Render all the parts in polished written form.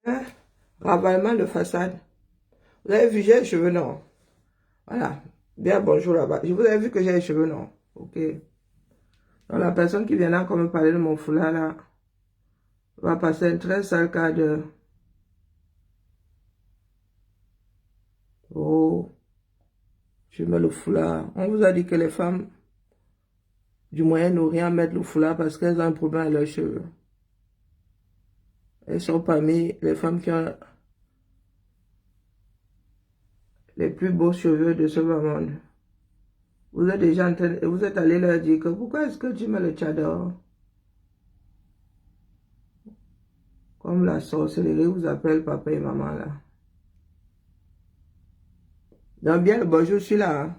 Hein? Ravalement de façade. Vous avez vu, j'ai les cheveux noirs. Voilà. Bien, bonjour là-bas. Je vous avais vu que j'ai les cheveux noirs. Ok. Donc la personne qui viendra comme me parler de mon foulard là va passer un très sale quart d'heure. Oh, je mets le foulard. On vous a dit que les femmes du Moyen-Orient mettent le foulard parce qu'elles ont un problème à leurs cheveux. Elles sont parmi les femmes qui ont les plus beaux cheveux de ce monde. Vous êtes déjà vous êtes allé leur dire que pourquoi est-ce que tu mets le tchador? Comme la sorcellerie vous appelle papa et maman là. Donc bien le bonjour, je suis là. Hein.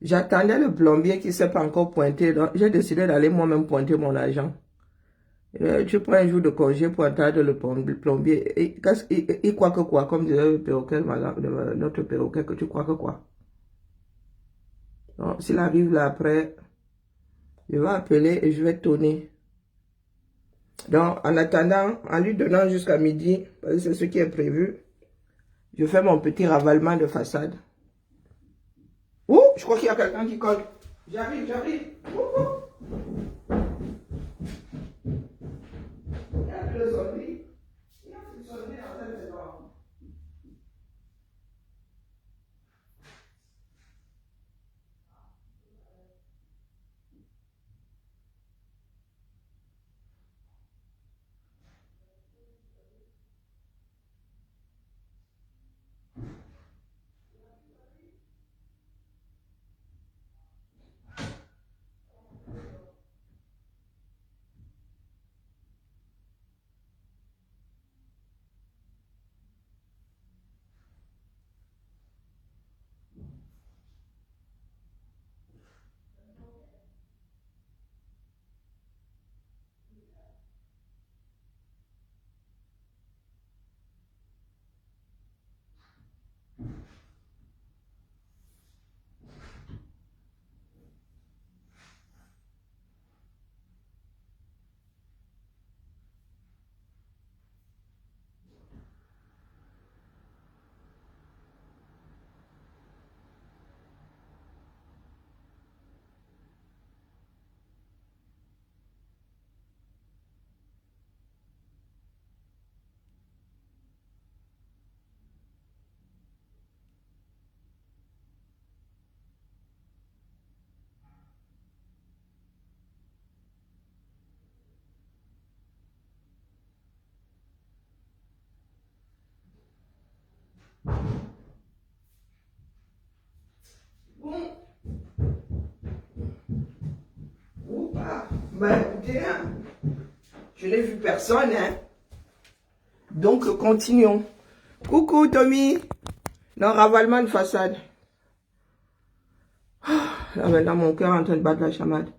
J'attendais le plombier qui ne s'est pas encore pointé. Donc j'ai décidé d'aller moi-même pointer mon argent. Tu prends un jour de congé pour attendre le plombier. Il croit que quoi? Comme disait le perroquet, notre perroquet, que tu crois que quoi? Donc s'il arrive là après, je vais appeler et je vais tonner. Donc en attendant, en lui donnant jusqu'à midi, parce que c'est ce qui est prévu, je fais mon petit ravalement de façade. Ouh, je crois qu'il y a quelqu'un qui colle. J'arrive, j'arrive. Il y a le zombie. Il y a le zombie dans cette maison. Bon, ou pas. Ben écoutez, hein, je n'ai vu personne, hein. Donc continuons. Coucou Tommy. Non, ravalement de façade. Là maintenant mon cœur est en train de battre la chamade.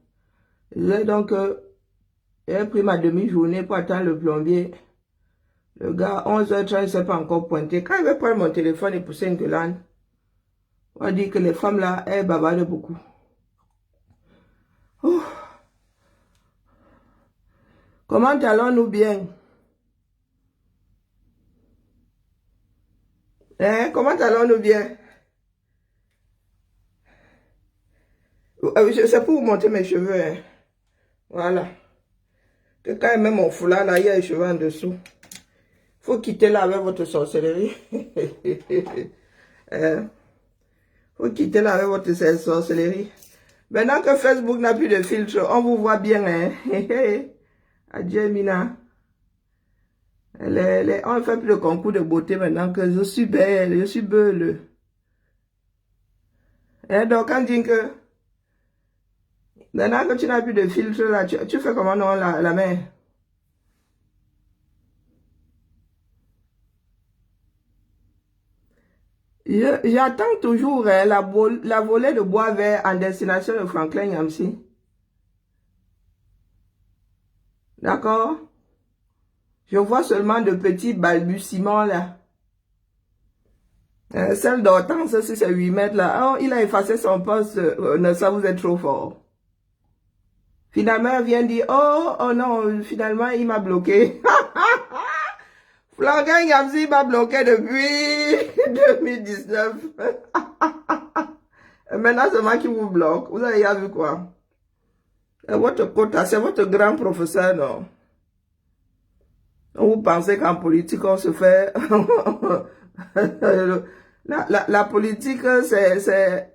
Donc, j'ai pris ma demi-journée pour attendre le plombier. Le gars, 11h30, il ne s'est pas encore pointé. Quand il veut prendre mon téléphone et pousser une gueulade, on va dire que les femmes là, elles bavardent beaucoup. Ouh. Comment allons-nous bien? Hein? Comment allons-nous bien? C'est pour vous monter mes cheveux. Hein? Voilà. Que quand il met mon foulard là, il y a les cheveux en dessous. Faut quitter là avec votre sorcellerie. Faut quitter là avec votre sorcellerie. Maintenant que Facebook n'a plus de filtre, on vous voit bien. Hein? Adieu Mina. On ne fait plus de concours de beauté maintenant que je suis belle, je suis belle. Et donc, quand on dit que maintenant que tu n'as plus de filtre, là, tu fais comment non la main? J'attends toujours hein, la volée de bois vert en destination de Franklin Yamsi. D'accord? Je vois seulement de petits balbutiements là. Celle d'Hortense, si c'est 8 mètres là. Oh, il a effacé son poste. Non, ça vous est trop fort. Finalement, elle vient dire, oh non, finalement, il m'a bloqué. Planquin Gamsi m'a bloqué depuis 2019. Et maintenant, c'est moi qui vous bloque. Vous avez vu quoi? Et votre quota, c'est votre grand professeur, non? Vous pensez qu'en politique, on se fait... la politique, c'est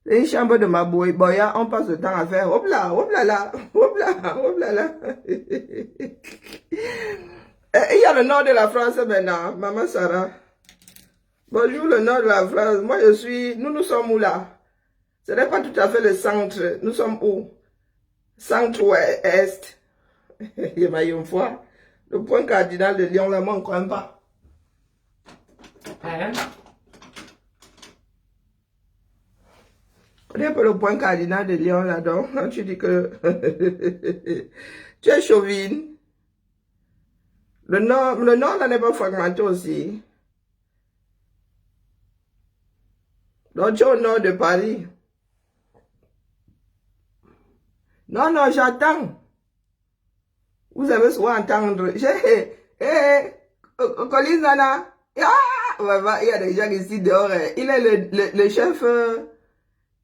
une chambre de Maboya. On passe le temps à faire hop là, hop là là, hop là, hop là là. Il y a le nord de la France maintenant, Maman Sarah. Bonjour le nord de la France. Moi, nous sommes où là? Ce n'est pas tout à fait le centre. Nous sommes où? Centre-ouest. Il m'a eu une fois. Le point cardinal de Lyon, là, moi, on ne croit pas. Hein? On est pas le point cardinal de Lyon, là, donc. Tu dis que tu es chauvine. Le nord, là, n'est pas fragmenté aussi. Donc, tu es au nord de Paris. Non, non, j'attends. Vous avez souvent entendre. Colis Nana. Il y a des gens ici dehors. Il est le chef.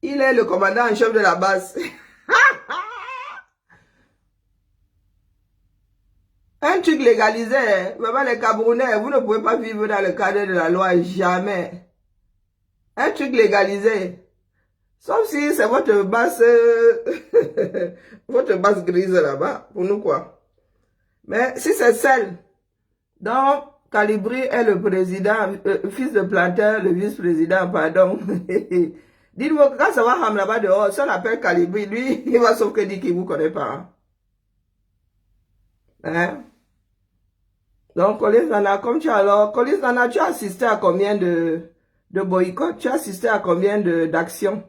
Il est le commandant en chef de la base. Un truc légalisé. Vraiment, les Camerounais, vous ne pouvez pas vivre dans le cadre de la loi. Jamais. Un truc légalisé. Sauf si c'est votre base. Votre base grise là-bas. Pour nous, quoi. Mais si c'est celle dont Calibri est le président, fils de planteur, le vice-président, pardon. Dites-moi, quand ça va ramener là-bas dehors, si on appelle Calibri, lui, il va sauf que dire qu'il ne vous connaît pas. Hein? Donc, Colis Nana, comme tu as alors, Colis Nana, tu as assisté à combien de boycotts? Tu as assisté à combien d'actions?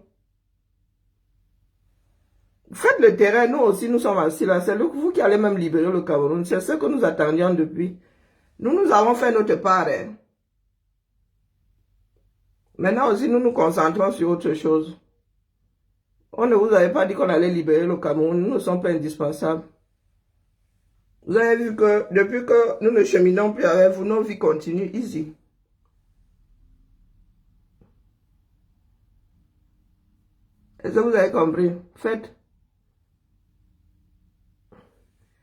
Faites le terrain, nous aussi, nous sommes assis là. C'est vous qui allez même libérer le Cameroun. C'est ce que nous attendions depuis. Nous avons fait notre part. Hein. Maintenant aussi, nous nous concentrons sur autre chose. On ne vous avait pas dit qu'on allait libérer le Cameroun. Nous ne sommes pas indispensables. Vous avez vu que depuis que nous ne cheminons plus avec vous, nos vies continuent ici. Est-ce que vous avez compris? Faites.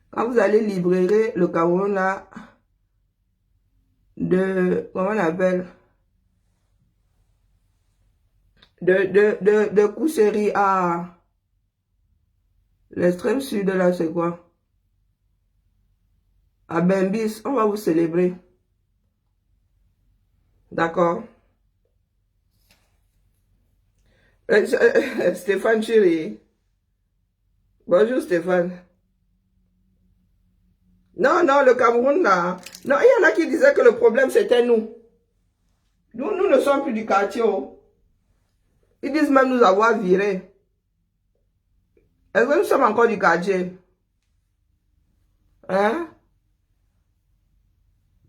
Quand vous allez libérer le Cameroun là, comment on appelle, de Kousséri à l'extrême sud là, c'est quoi? À Bembis, on va vous célébrer. D'accord? Stéphane Chéri. Bonjour Stéphane. Non, non, le Cameroun là. Non, il y en a qui disaient que le problème c'était nous. Nous ne sommes plus du quartier. Ils disent même nous avoir virés. Est-ce que nous sommes encore du quartier? Hein?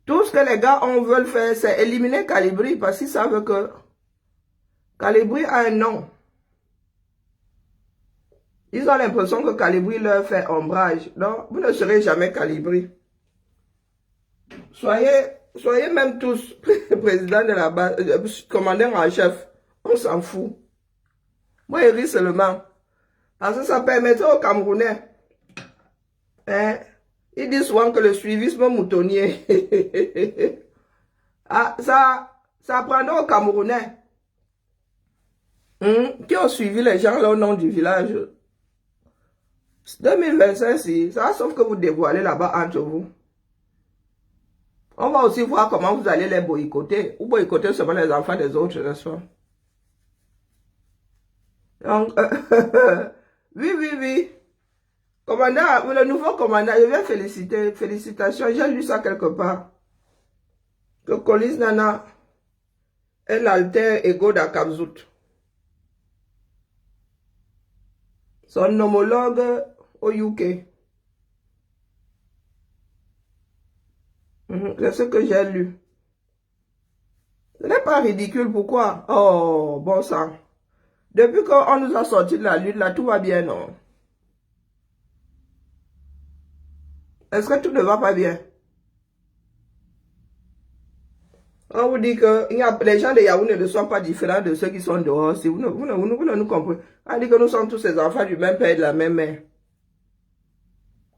Tout ce que les gars veulent faire, c'est éliminer Calibri parce qu'ils savent que Calibri a un nom. Ils ont l'impression que Calibri leur fait ombrage. Donc, vous ne serez jamais Calibri. Soyez même tous président de la base, commandant en chef. On s'en fout. Moi, il rit seulement. Parce que ça permettrait aux Camerounais. Hein, ils disent souvent que le suivisme moutonnier. Ah, ça apprendra aux Camerounais. Qui ont suivi les gens là au nom du village. 2025, ça sauf que vous dévoilez là-bas entre vous. On va aussi voir comment vous allez les boycotter. Ou boycotter seulement les enfants des autres, n'est-ce pas? Donc, oui, oui, oui. Commandant, le nouveau commandant, je viens féliciter. Félicitations, j'ai lu ça quelque part. Que Colis Nana est l'alter ego d'Akabzout. Son homologue au UK. C'est ce que j'ai lu. Ce n'est pas ridicule, pourquoi? Oh, bon sang. Depuis qu'on nous a sorti de la lutte, là, tout va bien, non? Est-ce que tout ne va pas bien? On vous dit que les gens de Yaoundé ne sont pas différents de ceux qui sont dehors. Si vous ne nous comprenez. On dit que nous sommes tous ces enfants du même père et de la même mère.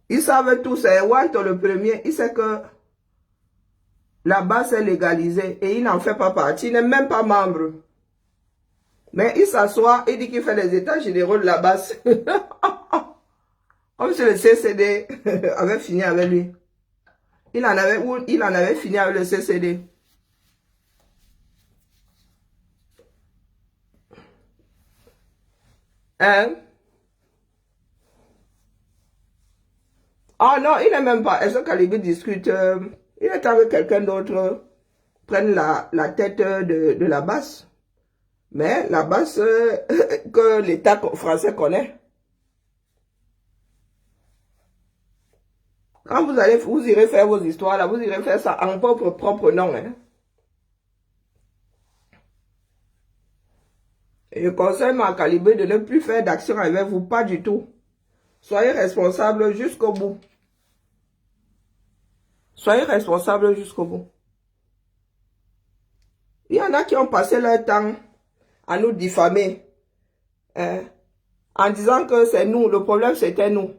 Ils savent tous, c'est Wanto le premier, il sait que la base est légalisée et il n'en fait pas partie, il n'est même pas membre. Mais il s'assoit, il dit qu'il fait les états généraux de la base. Comme si le CCD avait fini avec lui. Il en avait fini avec le CCD. Hein? Ah non, il n'est même pas. Est-ce que Calibi discute? Il est avec quelqu'un d'autre. Prenne la tête de la basse. Mais la basse que l'État français connaît. Quand vous irez faire vos histoires, là, vous irez faire ça en votre propre nom. Hein. Et je conseille à Calibre de ne plus faire d'action avec vous, pas du tout. Soyez responsable jusqu'au bout. Soyez responsable jusqu'au bout. Il y en a qui ont passé leur temps à nous diffamer. Hein, en disant que c'est nous, le problème c'était nous.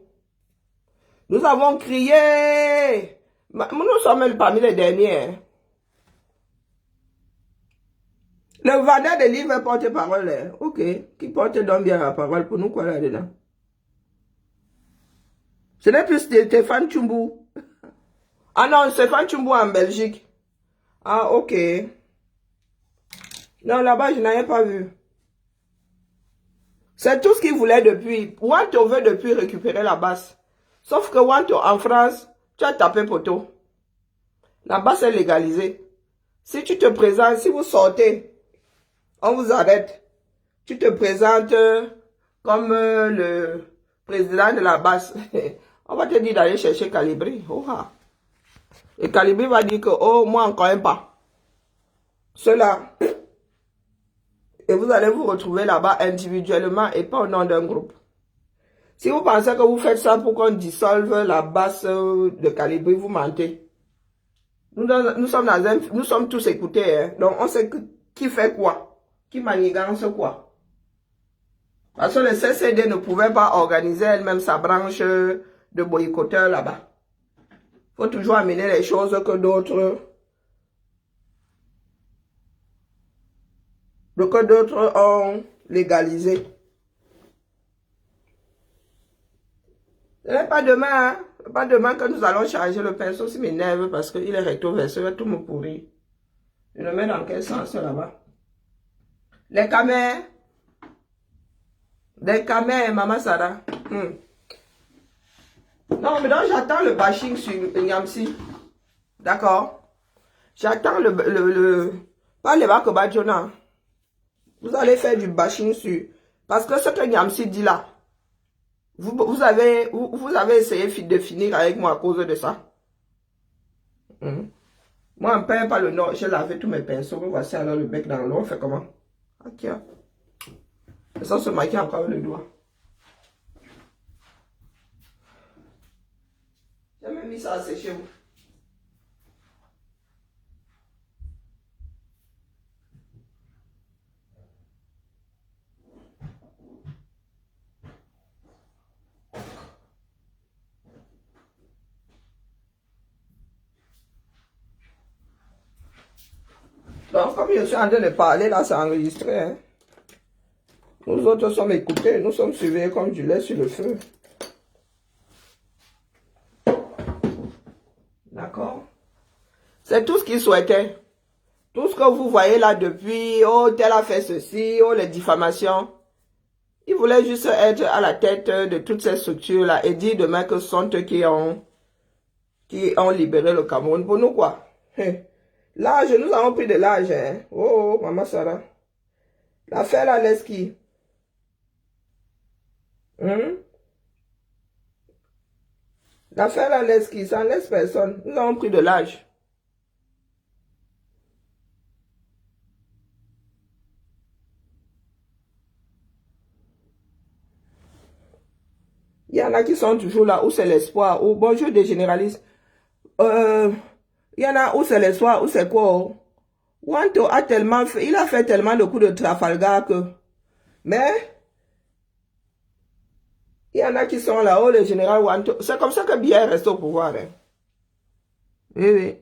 Nous avons crié. Nous sommes parmi les derniers. Hein. Le vendeur de livres porte-parole. Hein. Ok. Qui porte donc bien la parole pour nous quoi là-dedans? Ce n'est plus Stéphane Tchoumbou. Ah non, Stéphane Tchoumbou en Belgique. Ah ok. Non, là-bas, je n'avais pas vu. C'est tout ce qu'il voulait depuis. Wanto veut depuis récupérer la basse. Sauf que Wanto, en France, tu as tapé poteau. La basse est légalisée. Si tu te présentes, si vous sortez, on vous arrête. Tu te présentes comme le président de la basse. On va te dire d'aller chercher Calibri. Oh, ah. Et Calibri va dire que, oh, moi, encore un pas. Cela. Et vous allez vous retrouver là-bas individuellement et pas au nom d'un groupe. Si vous pensez que vous faites ça pour qu'on dissolve la basse de Calibri, vous mentez. Nous sommes tous écoutés. Hein. Donc, on sait qui fait quoi. Qui manigance quoi. Parce que le CCD ne pouvait pas organiser elle-même sa branche de boycotteurs là-bas. Il faut toujours amener les choses que d'autres ont légalisées. Ce n'est pas demain, hein? Pas demain que nous allons charger le pinceau, s'il m'énerve parce qu'il est recto verso, il va tout me pourrir. Je le mets dans quel sens là-bas? Les camères. Des camères, Maman Sarah. Non, mais donc j'attends le bashing sur Nyamsi. D'accord? J'attends pas le Bakobadjona. Vous allez faire du bashing sur... Parce que ce que Nyamsi dit là, vous avez essayé de finir avec moi à cause de ça. Moi, on ne paye pas le nom. J'ai lavé tous mes pinceaux. Me voici alors le bec dans l'eau. On fait comment? Ok. Et ça se maquille encore le doigt. J'ai même mis ça à sécher. Donc, comme je suis en train de parler, là, c'est enregistré. Hein? Nous autres sommes écoutés, nous sommes suivis comme du lait sur le feu. D'accord? C'est tout ce qu'ils souhaitaient. Tout ce que vous voyez là depuis, oh, tel a fait ceci, oh, les diffamations. Ils voulaient juste être à la tête de toutes ces structures-là et dire demain que ce sont eux qui ont libéré le Cameroun. Pour nous, quoi? L'âge, nous avons pris de l'âge. Hein? Oh, Maman Sarah. L'affaire là, laisse qui? L'affaire là, laisse qui? Ça ne laisse personne. Nous avons pris de l'âge. Il y en a qui sont toujours là, où c'est l'espoir, où, bonjour des généralistes. Il y en a où c'est l'espoir, où c'est quoi? Wanto a tellement fait, il a fait tellement de coups de Trafalgar que... Mais, il y en a qui sont là-haut, le général Wanto. C'est comme ça que Biya reste au pouvoir. Hein. Oui, oui.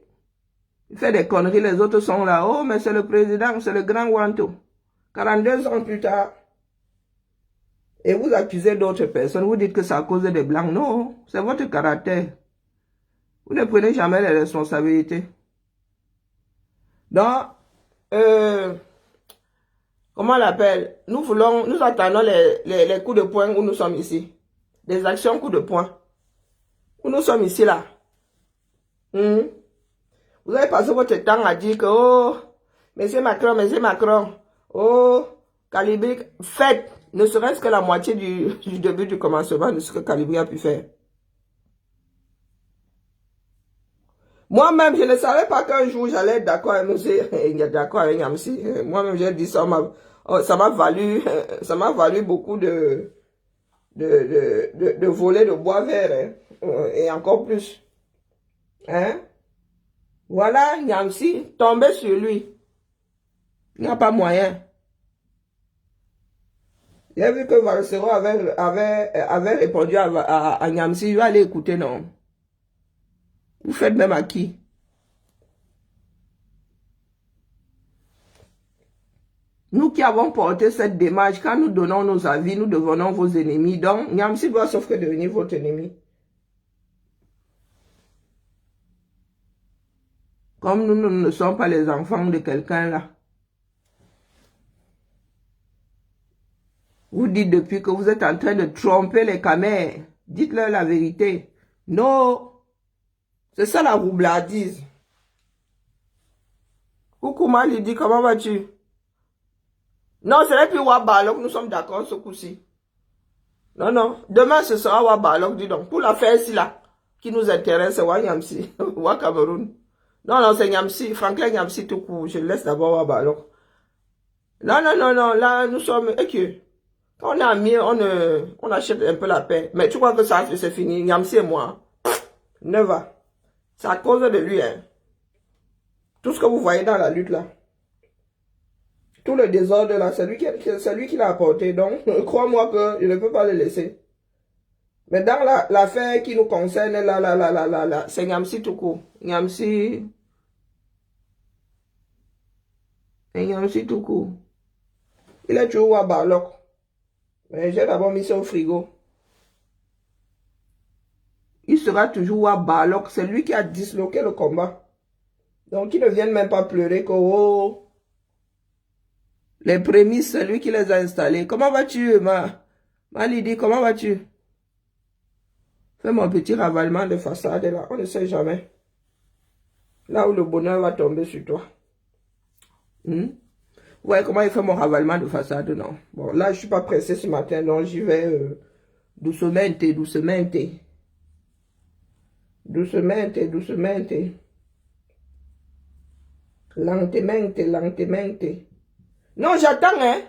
Il fait des conneries, les autres sont là-haut, mais c'est le président, c'est le grand Wanto. 42 ans plus tard. Et vous accusez d'autres personnes, vous dites que c'est à cause des Blancs. Non, c'est votre caractère. Vous ne prenez jamais les responsabilités. Donc, comment on l'appelle? Nous attendons les coups de poing où nous sommes ici. Des actions coups de poing. Où nous sommes ici, là. Vous avez passé votre temps à dire que, oh, monsieur Macron, oh, Calibri, faites, ne serait-ce que la moitié du début du commencement de ce que Calibri a pu faire. Moi-même, je ne savais pas qu'un jour j'allais être d'accord avec monsieur, d'accord avec Yamsi. Moi-même, j'ai dit ça m'a valu beaucoup de voler de bois vert, hein, et encore plus. Hein? Voilà, Yamsi, tombé sur lui. Il n'y a pas moyen. J'ai vu que Valsero avait répondu à Nyamsi, je vais aller écouter, non. Vous faites même à qui? Nous qui avons porté cette démarche, quand nous donnons nos avis, nous devenons vos ennemis. Donc, Nyamsi doit sauf que devenir votre ennemi. Comme nous ne sommes pas les enfants de quelqu'un là. Vous dites depuis que vous êtes en train de tromper les camères. Dites-leur la vérité. Non. C'est ça la roublardise. Coucou Mali dit, comment vas-tu? Non, ce n'est plus Wabalok, nous sommes d'accord ce coup-ci. Non, non. Demain, ce sera Wabalok, dis donc. Pour l'affaire ici, là, qui nous intéresse, c'est Wanyamsi, Cameroun. Non, non, c'est Nyamsi, Franklin Nyamsi tout court. Je laisse d'abord Wabalok. Non, non, non, non, là, nous sommes... Et quand on est amis, on achète un peu la paix. Mais tu crois que ça, c'est fini. Nyamsi et moi, never. C'est à cause de lui, hein. Tout ce que vous voyez dans la lutte, là. Tout le désordre, là, c'est lui qui l'a apporté. Donc, crois-moi que je ne peux pas le laisser. Mais dans l'affaire qui nous concerne, là, c'est Nyamsi tout court. Nyamsi tout court. Il est toujours à Barlock. Mais j'ai d'abord mis ça au frigo. Il sera toujours à Barlock. C'est lui qui a disloqué le combat. Donc, ils ne viennent même pas pleurer que, oh, les prémices, c'est lui qui les a installés. Comment vas-tu, Lydie, comment vas-tu? Fais mon petit ravalement de façade là, on ne sait jamais. Là où le bonheur va tomber sur toi. Ouais, comment il fait mon ravalement de façade, non. Bon, là, je suis pas pressé ce matin, donc j'y vais doucement. Lentement. Non, j'attends, hein.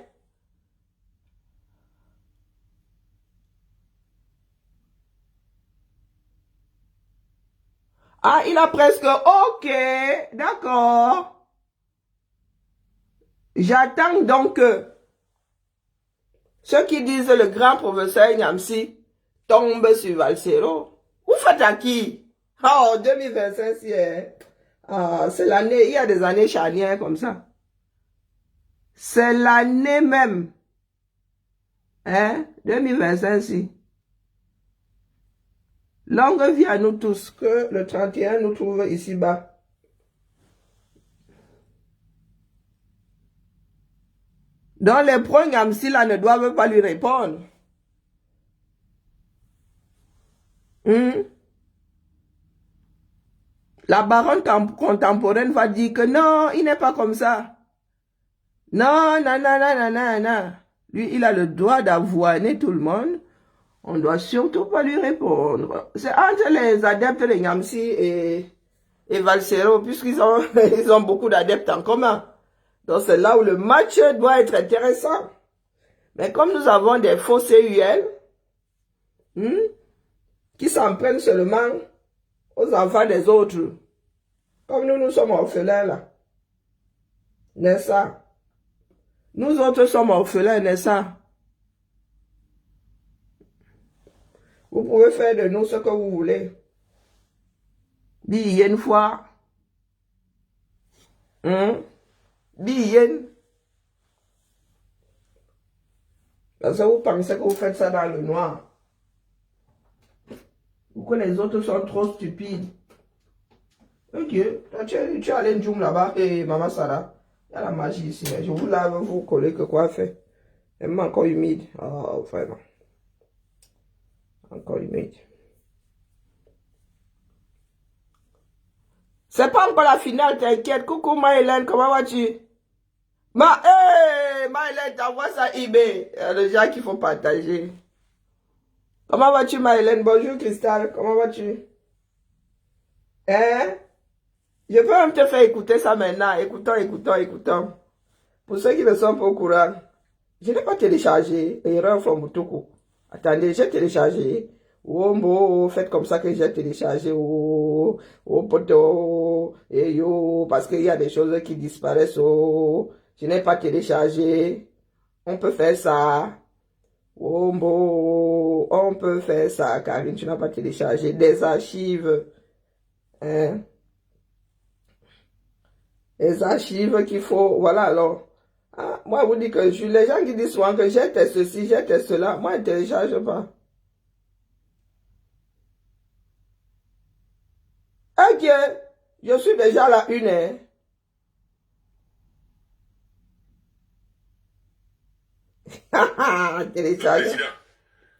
Ah, il a presque... Ok, d'accord. J'attends donc que ceux qui disent le grand professeur Nyamsi tombe sur Valsero. Vous faites à qui? Oh, 2025, c'est l'année, il y a des années charnières comme ça. C'est l'année même. Hein? 2025, si. Longue vie à nous tous, que le 31 nous trouve ici-bas. Donc les pros Nyamsi là ne doivent pas lui répondre. La baronne contemporaine va dire que non, il n'est pas comme ça. Non, non, non, non, non, non, non. Lui, il a le droit d'avoiner tout le monde. On ne doit surtout pas lui répondre. C'est entre les adeptes de Nyamsi et Valsero, puisqu'ils ont, ils ont beaucoup d'adeptes en commun. Donc c'est là où le match doit être intéressant. Mais comme nous avons des faux CUL, qui s'en prennent seulement aux enfants des autres, comme nous sommes orphelins là. N'est-ce pas? Nous autres sommes orphelins, n'est-ce pas? Vous pouvez faire de nous ce que vous voulez. Bien une fois. Bien. Parce que vous pensez que vous faites ça dans le noir. Ou que les autres sont trop stupides. Ok, toi, tu es allé en jungle là-bas et Maman Sarah, il y a la magie ici. Je vous lave, vous collez que quoi faire. Elle m'a encore humide. Oh, vraiment. Encore humide. C'est pas encore la finale, t'inquiète. Coucou Maëlène, comment vas-tu? Maëlène, t'envoies ça eBay. Il y a des gens qu'il faut partager. Comment vas-tu Maëlène? Bonjour Cristal, comment vas-tu? Hein? Je peux même te faire écouter ça maintenant. Écoutons. Pour ceux qui ne sont pas au courant, je n'ai pas téléchargé Erreur from Mutuku. Attendez, j'ai téléchargé. Oh, faites comme ça que j'ai téléchargé. Oh, poto. Et yo, parce qu'il y a des choses qui disparaissent. Oh, je n'ai pas téléchargé. On peut faire ça. Oh, on peut faire ça. Karine, tu n'as pas téléchargé des archives. Hein? Les archives qu'il faut, voilà alors. Ah, moi, vous dites que les gens qui disent souvent que j'ai ceci, j'ai cela, moi, je ne télécharge pas. Ok, je suis déjà à la une. Hein. Télécharge. Président,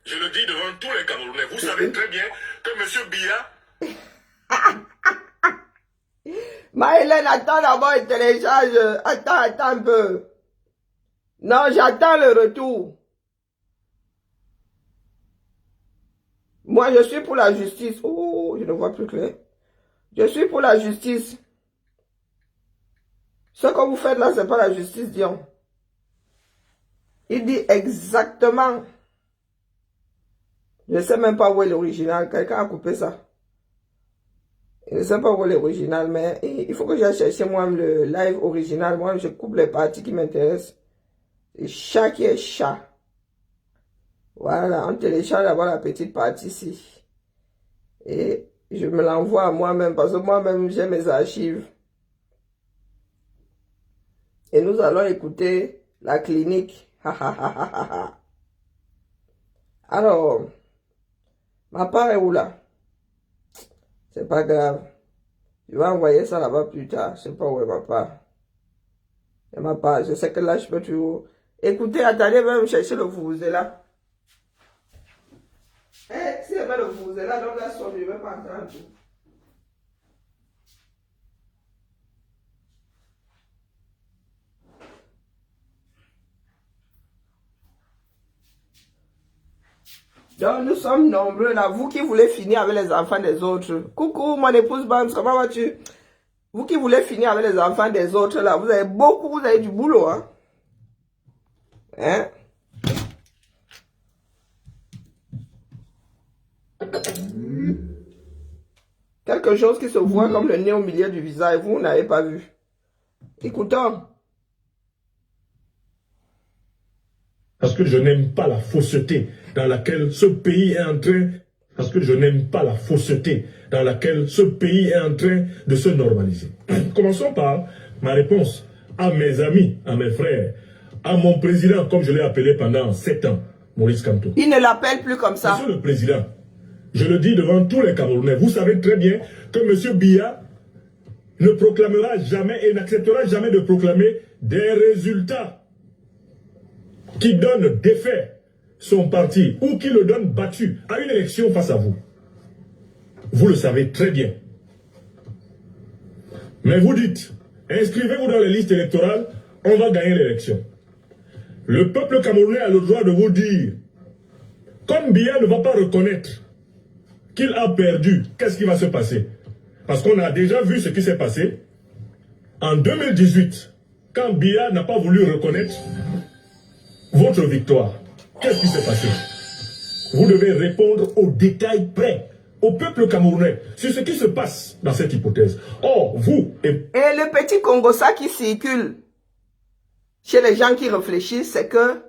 je le dis devant tous les Camerounais, vous savez très bien que M. Biya... Maëlène, attends d'abord, il télécharge. Attends un peu. Non, j'attends le retour. Moi, je suis pour la justice. Oh, je ne vois plus clair. Je suis pour la justice. Ce que vous faites là, c'est pas la justice, Dion. Il dit exactement. Je ne sais même pas où est l'original. Quelqu'un a coupé ça. Je ne sais pas où est l'original, mais il faut que j'aille chercher moi le live original. Moi, je coupe les parties qui m'intéressent. C'est chat qui est chat. Voilà, on télécharge d'abord la petite partie ici. Et je me l'envoie à moi-même parce que moi-même, j'ai mes archives. Et nous allons écouter la clinique. Alors, ma part est où là? C'est pas grave. Je vais envoyer ça là-bas plus tard. Je sais pas où est ma part. Et ma part, je sais que là, je peux toujours... Écoutez, attendez, même chercher le Vuvuzela. Si elle met le Vuvuzela dans la sonne, je ne vais pas entendre tout. Donc, nous sommes nombreux là. Vous qui voulez finir avec les enfants des autres. Coucou, mon épouse Bams, comment vas-tu? Vous qui voulez finir avec les enfants des autres là, vous avez beaucoup, vous avez du boulot, hein? Hein? Quelque chose qui se voit comme le nez au milieu du visage, vous n'avez pas vu. Écoutons. Parce que je n'aime pas la fausseté dans laquelle ce pays est en train... Parce que je n'aime pas la fausseté dans laquelle ce pays est en train de se normaliser. Commençons par ma réponse à mes amis, à mes frères, à mon président, comme je l'ai appelé pendant 7 ans, Maurice Kamto. Il ne l'appelle plus comme ça. Monsieur le président, je le dis devant tous les Camerounais, vous savez très bien que M. Biya ne proclamera jamais et n'acceptera jamais de proclamer des résultats qui donne défait son parti ou qui le donne battu à une élection face à vous. Vous le savez très bien. Mais vous dites, inscrivez-vous dans les listes électorales, on va gagner l'élection. Le peuple camerounais a le droit de vous dire, comme Biya ne va pas reconnaître qu'il a perdu, qu'est-ce qui va se passer? Parce qu'on a déjà vu ce qui s'est passé en 2018, quand Biya n'a pas voulu reconnaître votre victoire. Qu'est-ce qui s'est passé? Vous devez répondre aux détails près au peuple camerounais sur ce qui se passe dans cette hypothèse. Or, vous... Et le petit Congo, ça qui circule, chez les gens qui réfléchissent, c'est que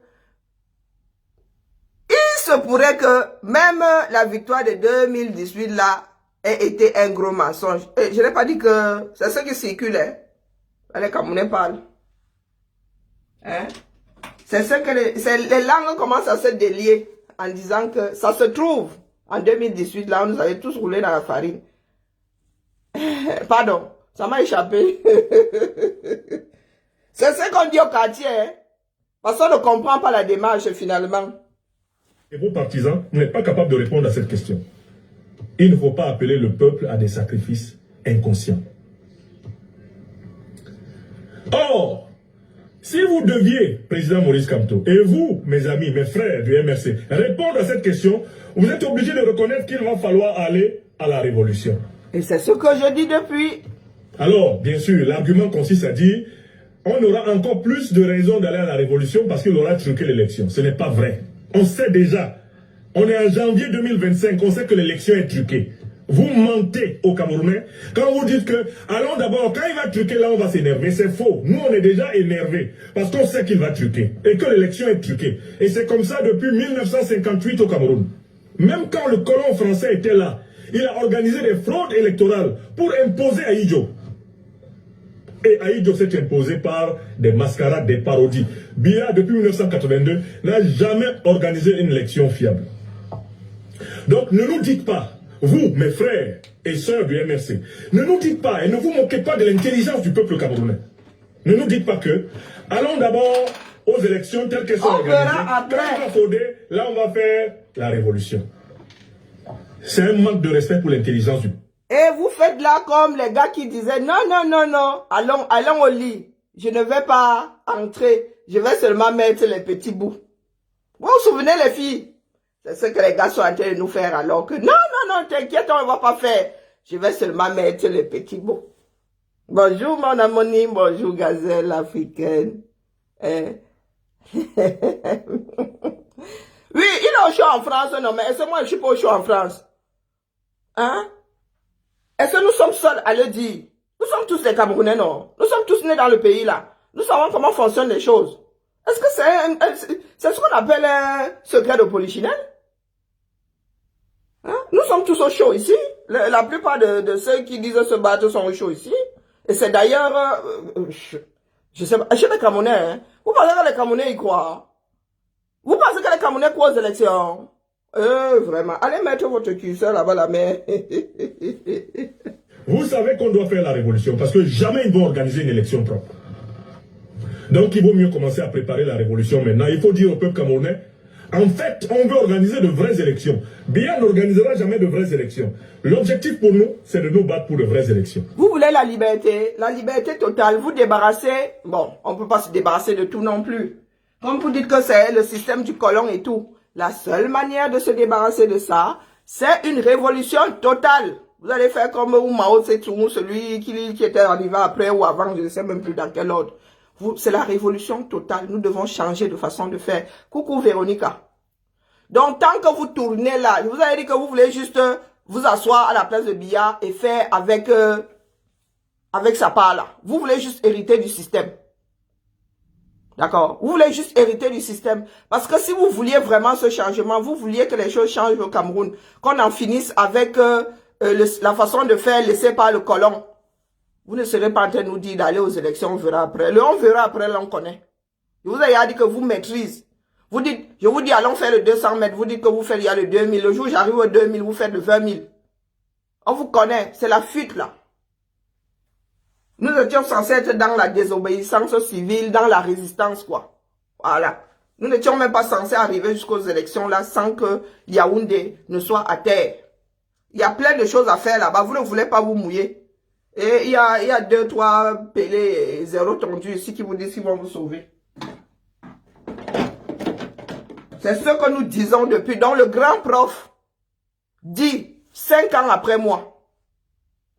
il se pourrait que même la victoire de 2018 là ait été un gros mensonge. Et je n'ai pas dit que c'est ce qui circule. Hein. Les Camerounais parlent. Hein? C'est ce que les langues commencent à se délier en disant que ça se trouve en 2018 là, on nous avait tous roulé dans la farine. Pardon, ça m'a échappé. C'est ce qu'on dit au quartier. Hein? Parce qu'on ne comprend pas la démarche finalement. Et vos partisans, vous n'êtes pas capables de répondre à cette question. Il ne faut pas appeler le peuple à des sacrifices inconscients. Or, si vous deviez, président Maurice Kamto, et vous, mes amis, mes frères du MRC, répondre à cette question, vous êtes obligés de reconnaître qu'il va falloir aller à la révolution. Et c'est ce que je dis depuis. Alors, bien sûr, l'argument consiste à dire on aura encore plus de raisons d'aller à la révolution parce qu'il aura truqué l'élection. Ce n'est pas vrai. On sait déjà. On est en janvier 2025, on sait que l'élection est truquée. Vous mentez aux Camerounais quand vous dites que, allons d'abord, quand il va truquer, là on va s'énerver. C'est faux. Nous on est déjà énervés parce qu'on sait qu'il va truquer et que l'élection est truquée. Et c'est comme ça depuis 1958 au Cameroun. Même quand le colon français était là, il a organisé des fraudes électorales pour imposer Ahidjo. Et Ahidjo s'est imposé par des mascarades, des parodies. Biya, depuis 1982, n'a jamais organisé une élection fiable. Donc ne nous dites pas, vous, mes frères et sœurs du MRC, ne nous dites pas et ne vous moquez pas de l'intelligence du peuple camerounais. Ne nous dites pas que, allons d'abord aux élections telles qu'elles sont organisées. Quand on va frauder, là on va faire la révolution. C'est un manque de respect pour l'intelligence du peuple. Et vous faites là comme les gars qui disaient non, non, non, non, allons au lit. Je ne vais pas entrer. Je vais seulement mettre les petits bouts. Vous vous souvenez les filles? C'est ce que les gars sont en train de nous faire alors que non, non, non, t'inquiète, on ne va pas faire. Je vais seulement mettre les petits bouts. Bonjour mon amonyme, bonjour gazelle africaine. Oui, il est au show en France, non, mais est-ce que moi je suis pas au show en France? Hein? Est-ce que nous sommes seuls à le dire? Nous sommes tous des Camerounais, non? Nous sommes tous nés dans le pays, là. Nous savons comment fonctionnent les choses. Est-ce que c'est ce qu'on appelle un secret de polichinelle? Hein? Nous sommes tous au show ici. La plupart de ceux qui disent se battre sont au show ici. Et c'est d'ailleurs... je sais pas, chez les Camerounais, hein? Vous pensez que les Camerounais y croient? Vous pensez que les Camerounais croient aux élections? Vraiment. Allez mettre votre curseur là-bas, la main. Vous savez qu'on doit faire la révolution parce que jamais ils vont organiser une élection propre. Donc il vaut mieux commencer à préparer la révolution maintenant. Il faut dire au peuple camerounais, en fait, on veut organiser de vraies élections. Biya n'organisera jamais de vraies élections. L'objectif pour nous, c'est de nous battre pour de vraies élections. Vous voulez la liberté totale. Vous débarrassez, bon, on ne peut pas se débarrasser de tout non plus. Comme vous dites que c'est le système du colon et tout. La seule manière de se débarrasser de ça, c'est une révolution totale. Vous allez faire comme Mao Tse-tung, celui qui était arrivé après ou avant, je ne sais même plus dans quel ordre. C'est la révolution totale. Nous devons changer de façon de faire. Coucou Véronica. Donc, tant que vous tournez là, je vous avais dit que vous voulez juste vous asseoir à la place de Biya et faire avec sa part là. Vous voulez juste hériter du système. D'accord? Vous voulez juste hériter du système. Parce que si vous vouliez vraiment ce changement, vous vouliez que les choses changent au Cameroun, qu'on en finisse avec la façon de faire laissée par le colon, vous ne serez pas en train de nous dire d'aller aux élections, on verra après. Le on verra après, là on connaît. Je vous ai dit que vous maîtrisez. Vous dites, je vous dis allons faire le 200 mètres, vous dites que vous faites il y a le 2000. Le jour où j'arrive au 2000, vous faites le 20 000. On vous connaît, c'est la fuite là. Nous étions censés être dans la désobéissance civile, dans la résistance, quoi. Voilà. Nous n'étions même pas censés arriver jusqu'aux élections, là, sans que Yaoundé ne soit à terre. Il y a plein de choses à faire là-bas. Vous ne voulez pas vous mouiller. Et il y a 2, 3 pélés et 0 tondus ici qui vous disent qu'ils vont vous sauver. C'est ce que nous disons depuis. Donc, le grand prof dit 5 ans après moi.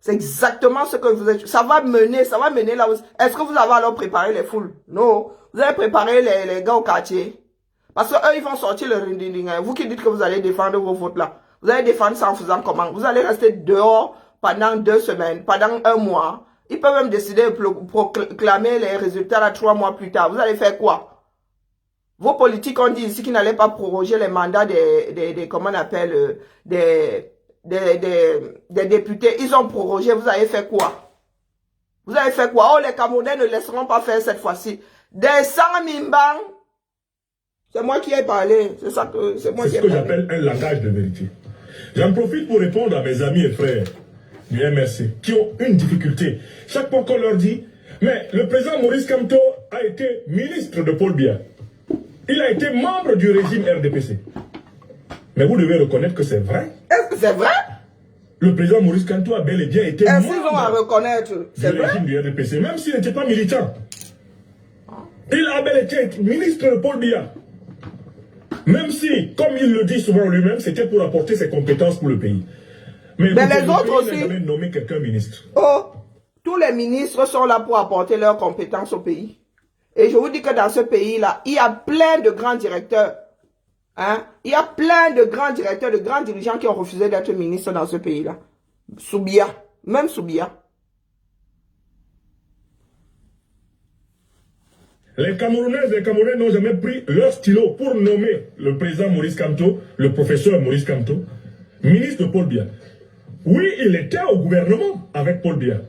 C'est exactement ce que vous êtes. Ça va mener là. Est-ce que vous avez alors préparé les foules? Non. Vous avez préparé les gars au quartier. Parce que eux, ils vont sortir le ring-ding. Vous qui dites que vous allez défendre vos votes là. Vous allez défendre ça en faisant comment? Vous allez rester dehors pendant 2 semaines, pendant 1 mois, Ils peuvent même décider de proclamer les résultats là 3 mois plus tard. Vous allez faire quoi? Vos politiques ont dit ici qu'ils n'allaient pas proroger les mandats comment on appelle, des députés. Ils ont prorogé. Vous avez fait quoi? Vous avez fait quoi? Oh, les Camerounais ne laisseront pas faire cette fois-ci. Des 100 mimbang. C'est moi qui ai parlé. C'est ça que c'est moi qui ai parlé. C'est ce que j'appelle un langage de vérité. J'en profite pour répondre à mes amis et frères du MRC qui ont une difficulté. Chaque fois qu'on leur dit, mais le président Maurice Kamto a été ministre de Paul Biya. Il a été membre du régime RDPC. Mais vous devez reconnaître que c'est vrai. Est-ce que c'est vrai? Le président Maurice Kamto a bel et bien été membre du régime du RDPC, même s'il n'était pas militant. Il a bel et bien été ministre de Paul Biya. Même si, comme il le dit souvent lui-même, c'était pour apporter ses compétences pour le pays. Mais les autres aussi. Il n'a jamais nommé quelqu'un ministre. Oh, tous les ministres sont là pour apporter leurs compétences au pays. Et je vous dis que dans ce pays-là, il y a plein de grands directeurs. Hein? Il y a plein de grands directeurs, de grands dirigeants qui ont refusé d'être ministres dans ce pays-là. Soubiya, même Soubiya. Les Camerounaises et les Camerounais n'ont jamais pris leur stylo pour nommer le président Maurice Kamto, le professeur Maurice Kamto, ministre de Paul Biya. Oui, il était au gouvernement avec Paul Biya.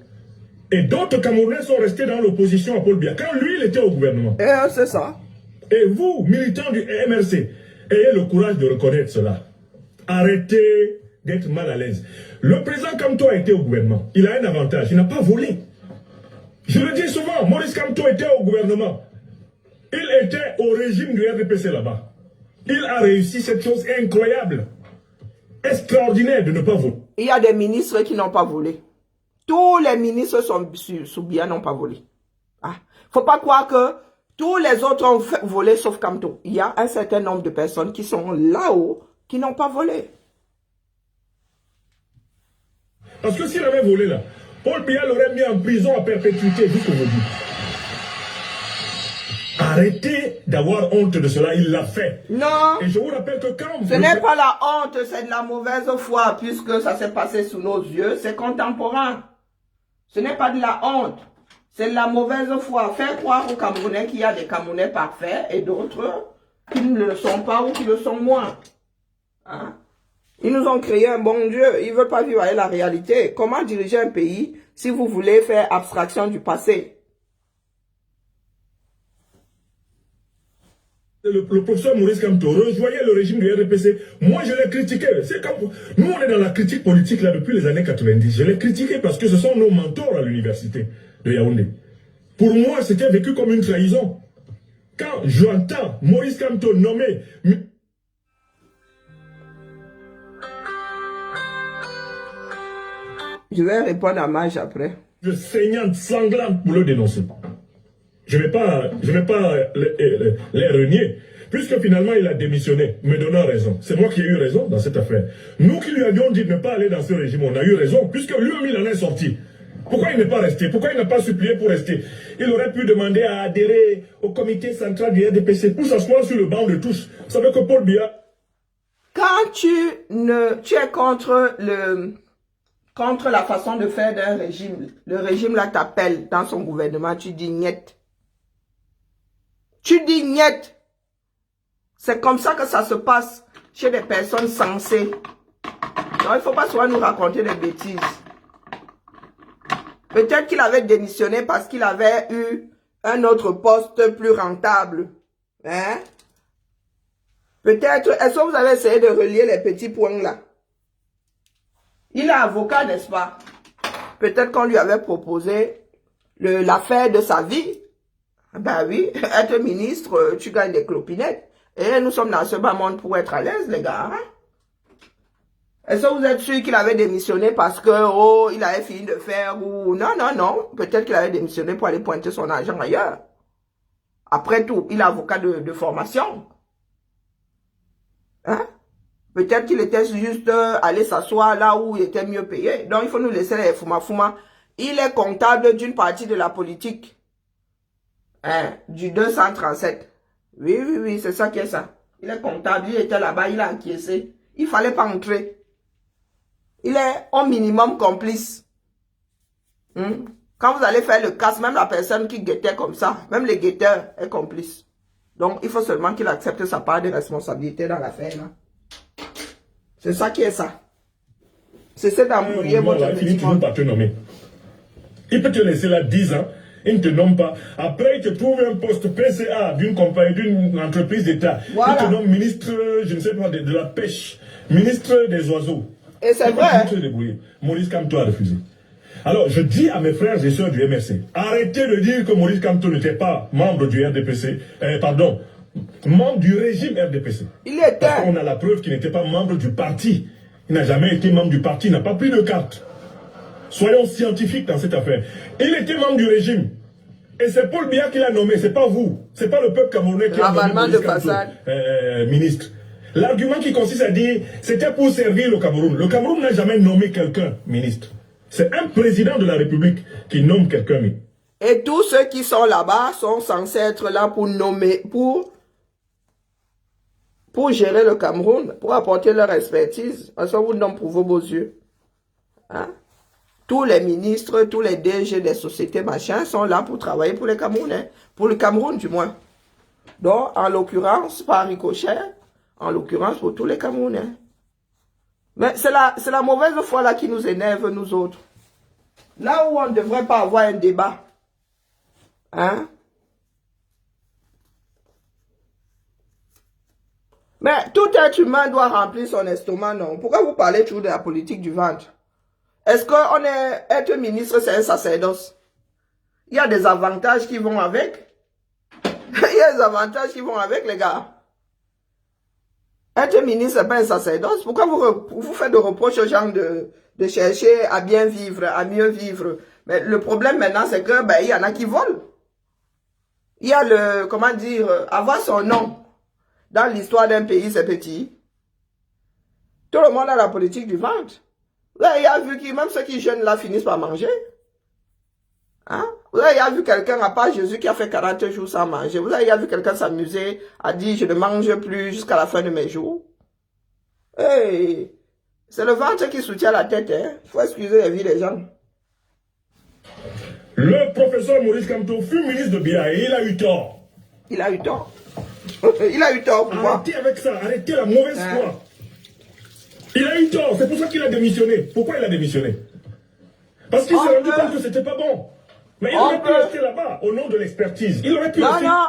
Et d'autres Camerounais sont restés dans l'opposition à Paul Biya, quand lui, il était au gouvernement. C'est ça. Et vous, militants du MRC, ayez le courage de reconnaître cela. Arrêtez d'être mal à l'aise. Le président Kamto a été au gouvernement. Il a un avantage, il n'a pas volé. Je le dis souvent, Maurice Kamto était au gouvernement. Il était au régime du RDPC là-bas. Il a réussi cette chose incroyable, extraordinaire de ne pas voler. Il y a des ministres qui n'ont pas volé. Tous les ministres sous Biya n'ont pas volé. Ah, faut pas croire que tous les autres ont volé sauf Kamto. Il y a un certain nombre de personnes qui sont là-haut qui n'ont pas volé. Parce que s'il avait volé là, Paul Biya l'aurait mis en prison à perpétuité jusqu'aujourd'hui. Arrêtez d'avoir honte de cela, il l'a fait. Non. Et je vous rappelle que quand... Ce n'est pas la honte, c'est de la mauvaise foi, puisque ça s'est passé sous nos yeux, c'est contemporain. Ce n'est pas de la honte, c'est de la mauvaise foi. Faire croire aux Camerounais qu'il y a des Camerounais parfaits et d'autres qui ne le sont pas ou qui le sont moins. Hein? Ils nous ont créé un bon Dieu, ils ne veulent pas vivre avec la réalité. Comment diriger un pays si vous voulez faire abstraction du passé? Le professeur Maurice Kamto rejoignait le régime du RDPC. Moi, je l'ai critiqué. Nous, on est dans la critique politique là depuis les années 90. Je l'ai critiqué parce que ce sont nos mentors à l'université de Yaoundé. Pour moi, c'était vécu comme une trahison. Quand j'entends Maurice Kamto nommé... Je vais répondre à Mage après. Saignante, sanglante pour le dénoncer. Je ne vais pas les renier, puisque finalement il a démissionné, me donnant raison. C'est moi qui ai eu raison dans cette affaire. Nous qui lui avions dit de ne pas aller dans ce régime, on a eu raison, puisque lui-même il en est sorti. Pourquoi il n'est pas resté? Pourquoi il n'a pas supplié pour rester? Il aurait pu demander à adhérer au comité central du RDPC pour s'asseoir sur le banc de touche. Vous savez que Paul Biya... Quand tu es contre la façon de faire d'un régime, le régime là t'appelle dans son gouvernement, tu dis niet. Tu dis niet. C'est comme ça que ça se passe chez des personnes sensées. Donc il ne faut pas souvent nous raconter des bêtises. Peut-être qu'il avait démissionné parce qu'il avait eu un autre poste plus rentable. Hein? Peut-être, est-ce que vous avez essayé de relier les petits points là? Il est avocat, n'est-ce pas? Peut-être qu'on lui avait proposé l'affaire de sa vie. Ben oui, être ministre, tu gagnes des clopinettes. Et nous sommes dans ce bas monde pour être à l'aise, les gars. Hein? Est-ce que vous êtes sûr qu'il avait démissionné parce que, oh, il avait fini de faire ou... Non, non, non. Peut-être qu'il avait démissionné pour aller pointer son argent ailleurs. Après tout, il est avocat de formation. Hein? Peut-être qu'il était juste allé s'asseoir là où il était mieux payé. Donc, il faut nous laisser les fouma-fouma. Il est comptable d'une partie de la politique. Hein? Du 237. Oui, oui, oui, c'est ça qui est ça. Il est comptable, il était là-bas, il a encaissé. Il fallait pas entrer. Il est au minimum complice. Quand Quand vous allez faire le casse, même la personne qui guettait comme ça, même les guetteurs est complice. Donc, il faut seulement qu'il accepte sa part de responsabilité dans l'affaire. C'est ça qui est ça. C'est d'embrouiller votre Il finit toujours par te nommer. Il peut te laisser là 10 ans, il ne te nomme pas. Après, il te trouve un poste PCA d'une compagnie, d'une entreprise d'État. Voilà. Il te nomme ministre, je ne sais pas, de la pêche, ministre des oiseaux. Et c'est vrai. Maurice Kamto a refusé. Alors, je dis à mes frères et sœurs du MRC, arrêtez de dire que Maurice Kamto n'était pas membre du RDPC, membre du régime RDPC. Il était. Parce qu'on a la preuve qu'il n'était pas membre du parti. Il n'a jamais été membre du parti, il n'a pas pris de carte. Soyons scientifiques dans cette affaire. Il était membre du régime. Et c'est Paul Biya qui l'a nommé, c'est pas vous. C'est pas le peuple camerounais qui a nommé Maurice Kamto, ministre. L'argument qui consiste à dire, c'était pour servir le Cameroun. Le Cameroun n'a jamais nommé quelqu'un ministre. C'est un président de la République qui nomme quelqu'un ministre. Et tous ceux qui sont là-bas sont censés être là pour nommer, pour gérer le Cameroun, pour apporter leur expertise. Parce que vous nommez pour vos beaux yeux. Hein? Tous les ministres, tous les DG des sociétés, machin, sont là pour travailler pour les Camerounais. Pour le Cameroun, du moins. Donc, en l'occurrence, par ricochet, en l'occurrence, pour tous les Camerounais. Mais c'est la mauvaise foi là qui nous énerve, nous autres. Là où on ne devrait pas avoir un débat. Hein? Mais tout être humain doit remplir son estomac, non? Pourquoi vous parlez toujours de la politique du ventre? Est-ce qu'on est... Être ministre, c'est un sacerdoce? Il y a des avantages qui vont avec. Il y a des avantages qui vont avec, les gars. Être ministre, c'est pas un sacerdoce. Pourquoi vous faites de reproches aux gens de chercher à bien vivre, à mieux vivre? Mais le problème maintenant, c'est que, il y en a qui volent. Il y a le, comment dire, avoir son nom dans l'histoire d'un pays, c'est petit. Tout le monde a la politique du ventre. Vous avez vu que même ceux qui jeûnent là finissent par manger. Hein? Vous avez vu quelqu'un, à part Jésus, qui a fait 40 jours sans manger. Vous avez vu quelqu'un s'amuser, à dire je ne mange plus jusqu'à la fin de mes jours. Hey, c'est le ventre qui soutient la tête. Hein? Il faut excuser la vie des gens. Le professeur Maurice Kamto fut ministre de Biya et il a eu tort. Il a eu tort. Il a eu tort, pourquoi? Arrêtez avec ça, arrêtez la mauvaise foi. Il a eu tort, c'est pour ça qu'il a démissionné. Pourquoi il a démissionné? Parce qu'il s'est rendu compte que c'était pas bon. Mais il aurait pu rester là-bas, au nom de l'expertise. Il aurait pu rester... Non,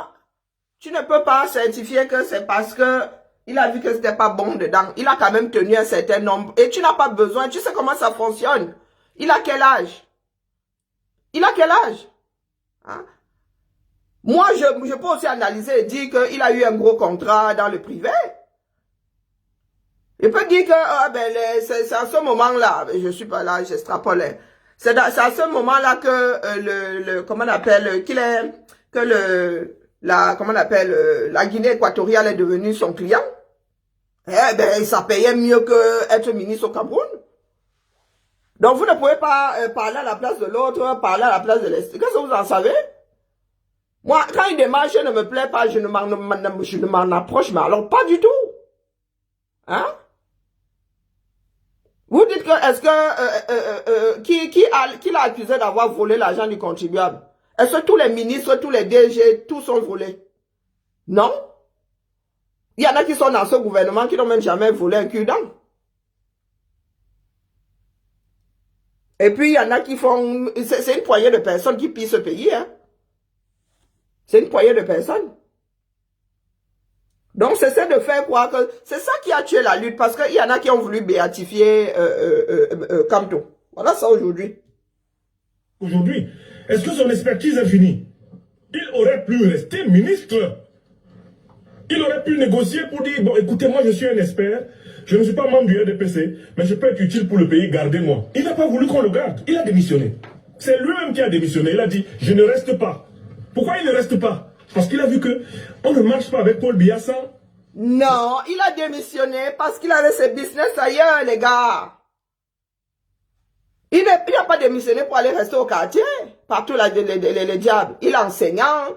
tu ne peux pas certifier que c'est parce que il a vu que c'était pas bon dedans. Il a quand même tenu un certain nombre. Et tu n'as pas besoin, tu sais comment ça fonctionne. Il a quel âge? Il a quel âge? Hein? Moi, je peux aussi analyser et dire qu'il a eu un gros contrat dans le privé. Je peux dire que c'est à ce moment-là, je suis pas là, j'extrapole. C'est à ce moment-là que comment on appelle, la Guinée équatoriale est devenue son client. Ça payait mieux que être ministre au Cameroun. Donc vous ne pouvez pas parler à la place de l'autre, parler à la place de l'Est. Qu'est-ce que vous en savez? Moi, quand une démarche ne me plaît pas, je ne m'en approche, mais alors pas du tout. Hein? Vous dites que, est-ce que, qui l'a accusé d'avoir volé l'argent du contribuable? Est-ce que tous les ministres, tous les DG, tous sont volés? Non. Il y en a qui sont dans ce gouvernement qui n'ont même jamais volé un cul-dent. Et puis, il y en a qui font, c'est une poignée de personnes qui pillent ce pays, hein. C'est une poignée de personnes. Donc, c'est de faire croire que c'est ça qui a tué la lutte, parce qu'il y en a qui ont voulu béatifier Kamto. Voilà ça aujourd'hui. Aujourd'hui, est-ce que son expertise est finie? Il aurait pu rester ministre. Il aurait pu négocier pour dire, bon, écoutez, moi je suis un expert, je ne suis pas membre du RDPC, mais je peux être utile pour le pays, gardez-moi. Il n'a pas voulu qu'on le garde, il a démissionné. C'est lui-même qui a démissionné, il a dit, je ne reste pas. Pourquoi il ne reste pas? Parce qu'il a vu que on ne marche pas avec Paul Biya sans... Non, il a démissionné parce qu'il avait ses business ailleurs, les gars. Il n'a pas démissionné pour aller rester au quartier, partout là, les diables. Il est enseignant,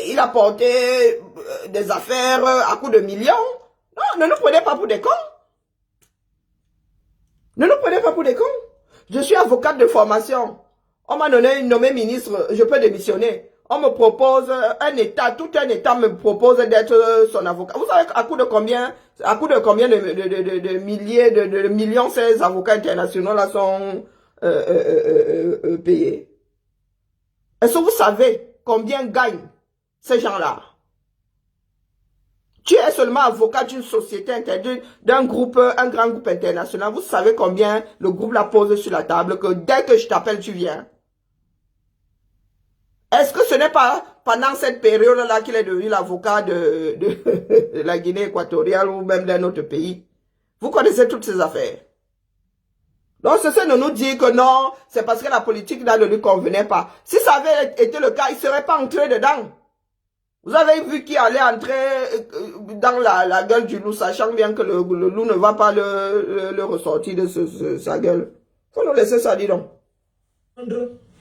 il a porté des affaires à coups de millions. Non, ne nous prenez pas pour des cons. Ne nous prenez pas pour des cons. Je suis avocate de formation. On m'a nommé ministre, je peux démissionner. On me propose un État, tout un État me propose d'être son avocat. Vous savez à coup de combien de milliers, de millions ces avocats internationaux là sont payés? Est-ce que vous savez combien gagnent ces gens-là? Tu es seulement avocat d'une société interdite, d'un groupe, un grand groupe international. Vous savez combien le groupe la pose sur la table, que dès que je t'appelle, tu viens. Est-ce que ce n'est pas pendant cette période-là qu'il est devenu l'avocat de la Guinée équatoriale ou même d'un autre pays? Vous connaissez toutes ces affaires. Donc, ceci de nous dire que non, c'est parce que la politique là ne lui convenait pas. Si ça avait été le cas, il ne serait pas entré dedans. Vous avez vu qu'il allait entrer dans la gueule du loup, sachant bien que le loup ne va pas le ressortir de sa gueule. Il faut nous laisser ça, dis donc.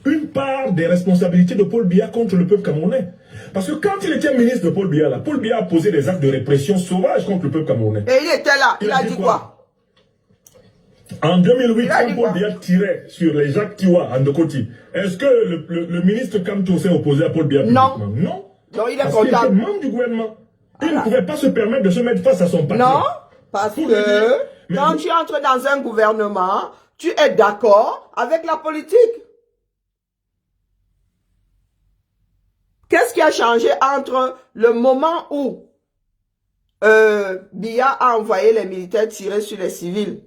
Une part des responsabilités de Paul Biya contre le peuple camerounais. Parce que quand il était ministre de Paul Biya, là, Paul Biya a posé des actes de répression sauvages contre le peuple camerounais. Et il était là, il a dit quoi? En 2008, quand Paul Biya tirait sur les Jacques Tiwa en Ndokoti, est-ce que le ministre Kamto s'est opposé à Paul Biya publiquement? Non. Non, il est parce content. qu'il était membre du gouvernement. Il ne pouvait pas se permettre de se mettre face à son patron. Non, parce que quand tu entres dans un gouvernement, tu es d'accord avec la politique. Qu'est-ce qui a changé entre le moment où Biya a envoyé les militaires tirer sur les civils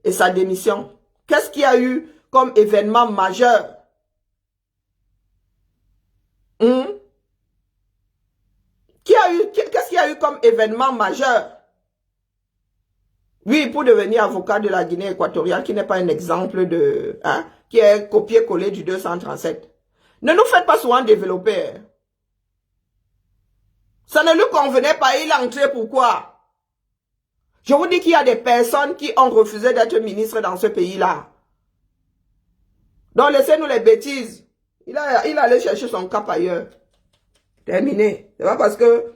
et sa démission? Qu'est-ce qu'il y a eu comme événement majeur? Qu'est-ce qu'il y a eu comme événement majeur? Oui, pour devenir avocat de la Guinée équatoriale, qui n'est pas un exemple de... qui est copié-collé du 237. Ne nous faites pas souvent développer. Ça ne lui convenait pas, il est entré pourquoi? Je vous dis qu'il y a des personnes qui ont refusé d'être ministre dans ce pays-là. Donc laissez-nous les bêtises. Il allait chercher son cap ailleurs. Terminé. C'est pas parce que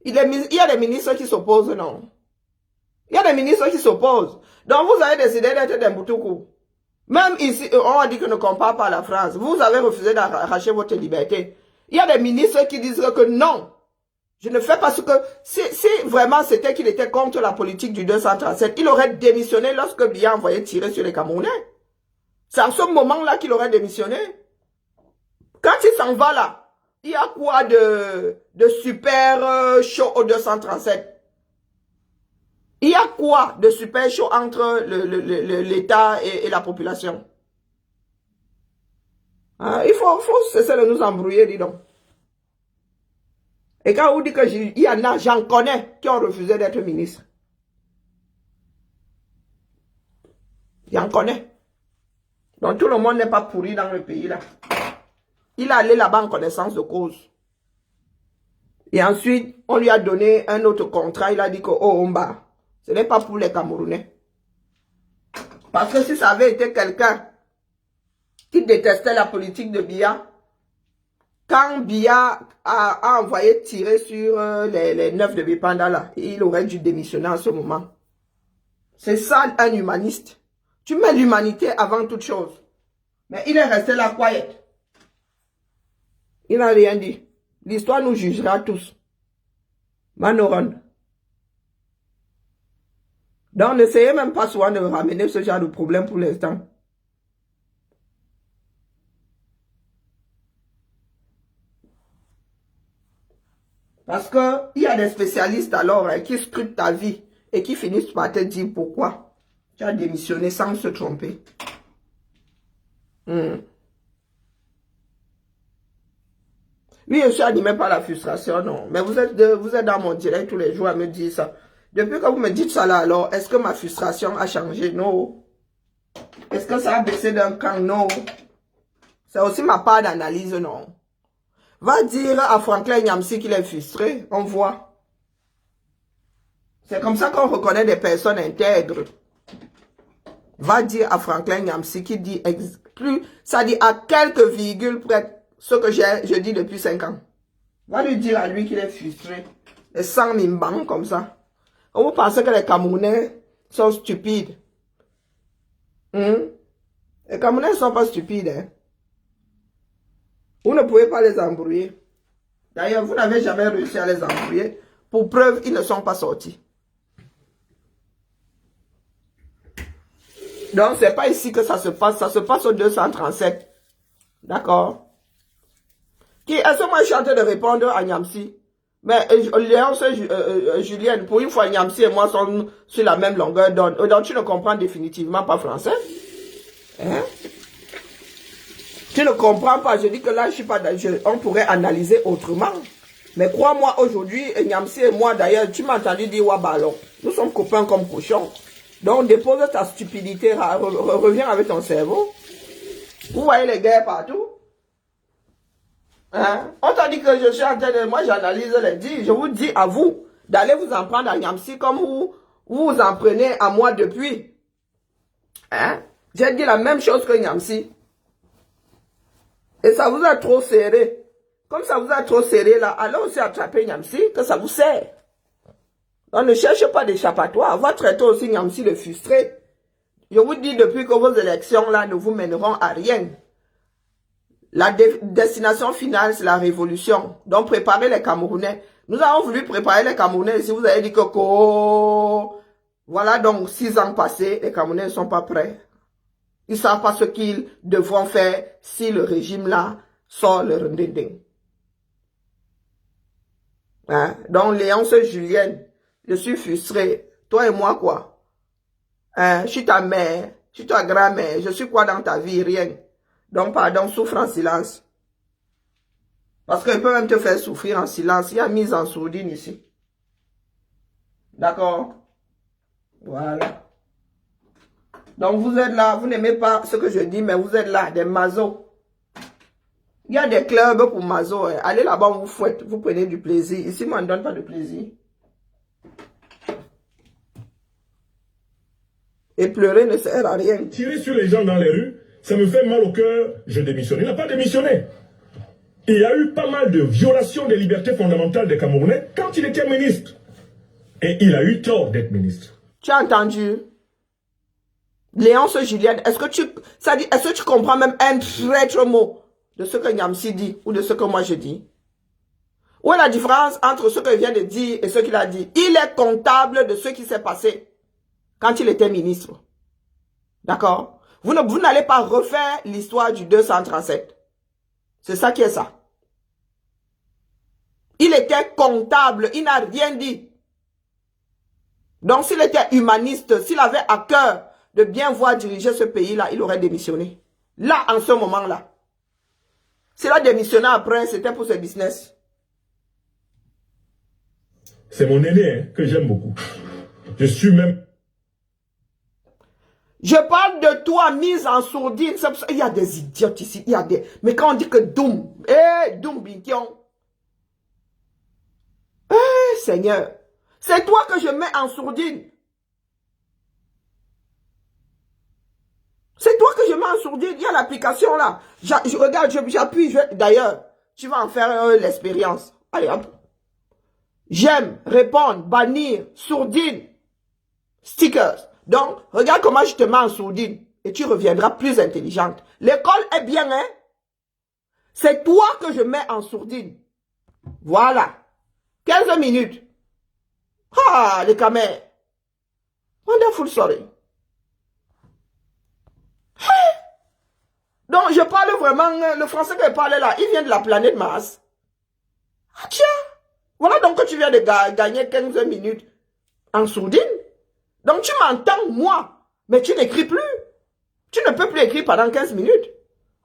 il y a des ministres qui s'opposent, non. Il y a des ministres qui s'opposent. Donc vous avez décidé d'être des Moutoukou. Même ici, on a dit que ne compare pas la France. Vous avez refusé d'arracher votre liberté. Il y a des ministres qui disent que non. Je ne fais pas ce que... Si vraiment c'était qu'il était contre la politique du 237, il aurait démissionné lorsque Biya envoyait tirer sur les Camerounais. C'est en ce moment-là qu'il aurait démissionné. Quand il s'en va là, il y a quoi de super chaud au 237? Il y a quoi de super chaud entre l'État et la population? Il faut cesser de nous embrouiller, dis donc. Et quand on dit qu'il y en a, j'en connais, qui ont refusé d'être ministre. J'en connais. Donc tout le monde n'est pas pourri dans le pays là. Il est allé là-bas en connaissance de cause. Et ensuite, on lui a donné un autre contrat. Il a dit que, oh, Omba, ce n'est pas pour les Camerounais. Parce que si ça avait été quelqu'un qui détestait la politique de Biya, quand Biya a envoyé tirer sur les 9 de Bipanda là, il aurait dû démissionner en ce moment. C'est ça un humaniste. Tu mets l'humanité avant toute chose. Mais il est resté là quiet. Il n'a rien dit. L'histoire nous jugera tous. Manoran. Donc n'essayez même pas souvent de ramener ce genre de problème pour l'instant. Parce qu'il y a des spécialistes alors qui scrutent ta vie et qui finissent par te dire pourquoi tu as démissionné sans se tromper. Oui, je suis animé par la frustration, non. Mais vous êtes dans mon direct tous les jours à me dire ça. Depuis que vous me dites ça là, alors, est-ce que ma frustration a changé? Non. Est-ce que ça a baissé d'un camp? Non. C'est aussi ma part d'analyse, non. Va dire à Franklin Nyamsi qu'il est frustré. On voit. C'est comme ça qu'on reconnaît des personnes intègres. Va dire à Franklin Nyamsi qui dit plus, ça dit à quelques virgules près ce que je dis depuis 5 ans. Va lui dire à lui qu'il est frustré. Et sans mimban comme ça. Vous pensez que les Camerounais sont stupides? Les Camerounais ne sont pas stupides. Hein? Vous ne pouvez pas les embrouiller. D'ailleurs, vous n'avez jamais réussi à les embrouiller. Pour preuve, ils ne sont pas sortis. Donc, c'est pas ici que ça se passe. Ça se passe au 237. D'accord? Est-ce que moi, je suis en train de répondre à Niamsi? Mais Léonce Julienne, pour une fois, Niamsi et moi sommes sur la même longueur d'onde. Donc, tu ne comprends définitivement pas français. Hein? Tu ne comprends pas. Je dis que là, je suis pas. On pourrait analyser autrement. Mais crois-moi, aujourd'hui, Niamsi et moi, d'ailleurs, tu m'as entendu dire Wabalon. Nous sommes copains comme cochons. Donc, dépose ta stupidité, reviens avec ton cerveau. Vous voyez les guerres partout. Hein? On t'a dit que je suis en train de... Moi, j'analyse les dits. Je vous dis à vous d'aller vous en prendre à Niamsi comme vous en prenez à moi depuis. Hein? J'ai dit la même chose que Niamsi. Et ça vous a trop serré. Comme ça vous a trop serré là, allez aussi attraper Niamsi, que ça vous sert. On ne cherche pas d'échappatoire. On va traiter aussi Niamsi de frustré. Je vous dis depuis que vos élections là ne vous mèneront à rien. La destination finale, c'est la révolution. Donc, préparez les Camerounais. Nous avons voulu préparer les Camerounais. Si vous avez dit que... Voilà donc 6 ans passés, les Camerounais ne sont pas prêts. Ils ne savent pas ce qu'ils devront faire si le régime là sort le rendez-vous. Hein? Donc, Léonce Julienne, je suis frustré. Toi et moi, quoi? Hein? Je suis ta mère, je suis ta grand-mère. Je suis quoi dans ta vie? Rien. Donc, pardon, souffre en silence. Parce qu'il peut même te faire souffrir en silence. Il y a mise en sourdine ici. D'accord? Voilà. Donc, vous êtes là, vous n'aimez pas ce que je dis, mais vous êtes là, des mazos. Il y a des clubs pour mazos. Hein. Allez là-bas, on vous fouette, vous prenez du plaisir. Ici, moi, on ne donne pas de plaisir. Et pleurer ne sert à rien. Tirer sur les gens dans les rues, ça me fait mal au cœur, je démissionne. Il n'a pas démissionné. Il y a eu pas mal de violations des libertés fondamentales des Camerounais quand il était ministre. Et il a eu tort d'être ministre. Tu as entendu? Léonce Julienne, est-ce que tu comprends même un traître mot de ce que Niamsi dit ou de ce que moi je dis? Où est la différence entre ce qu'il vient de dire et ce qu'il a dit? Il est comptable de ce qui s'est passé quand il était ministre. D'accord? Vous n'allez pas refaire l'histoire du 237. C'est ça qui est ça. Il était comptable, il n'a rien dit. Donc s'il était humaniste, s'il avait à cœur de bien voir diriger ce pays-là, il aurait démissionné. Là, en ce moment-là. S'il a démissionné après, c'était pour ses business. C'est mon aîné hein, que j'aime beaucoup. Je suis même... Je parle de toi, mise en sourdine. Il y a des idiotes ici. Il y a des... Mais quand on dit que Doum, Doum Binkion. Seigneur. C'est toi que je mets en sourdine. C'est toi que je mets en sourdine. Il y a l'application là. Regarde, j'appuie. D'ailleurs, tu vas en faire l'expérience. Allez hop. J'aime, répondre, bannir, sourdine, stickers. Donc, regarde comment je te mets en sourdine. Et tu reviendras plus intelligente. L'école est bien, hein? C'est toi que je mets en sourdine. Voilà. 15 minutes. Ah, les camères. Wonderful story. Donc, je parle vraiment, le français que je parle là, il vient de la planète Mars. Ah, tiens. Voilà donc que tu viens de gagner 15 minutes en sourdine. Donc, tu m'entends, moi, mais tu n'écris plus. Tu ne peux plus écrire pendant 15 minutes.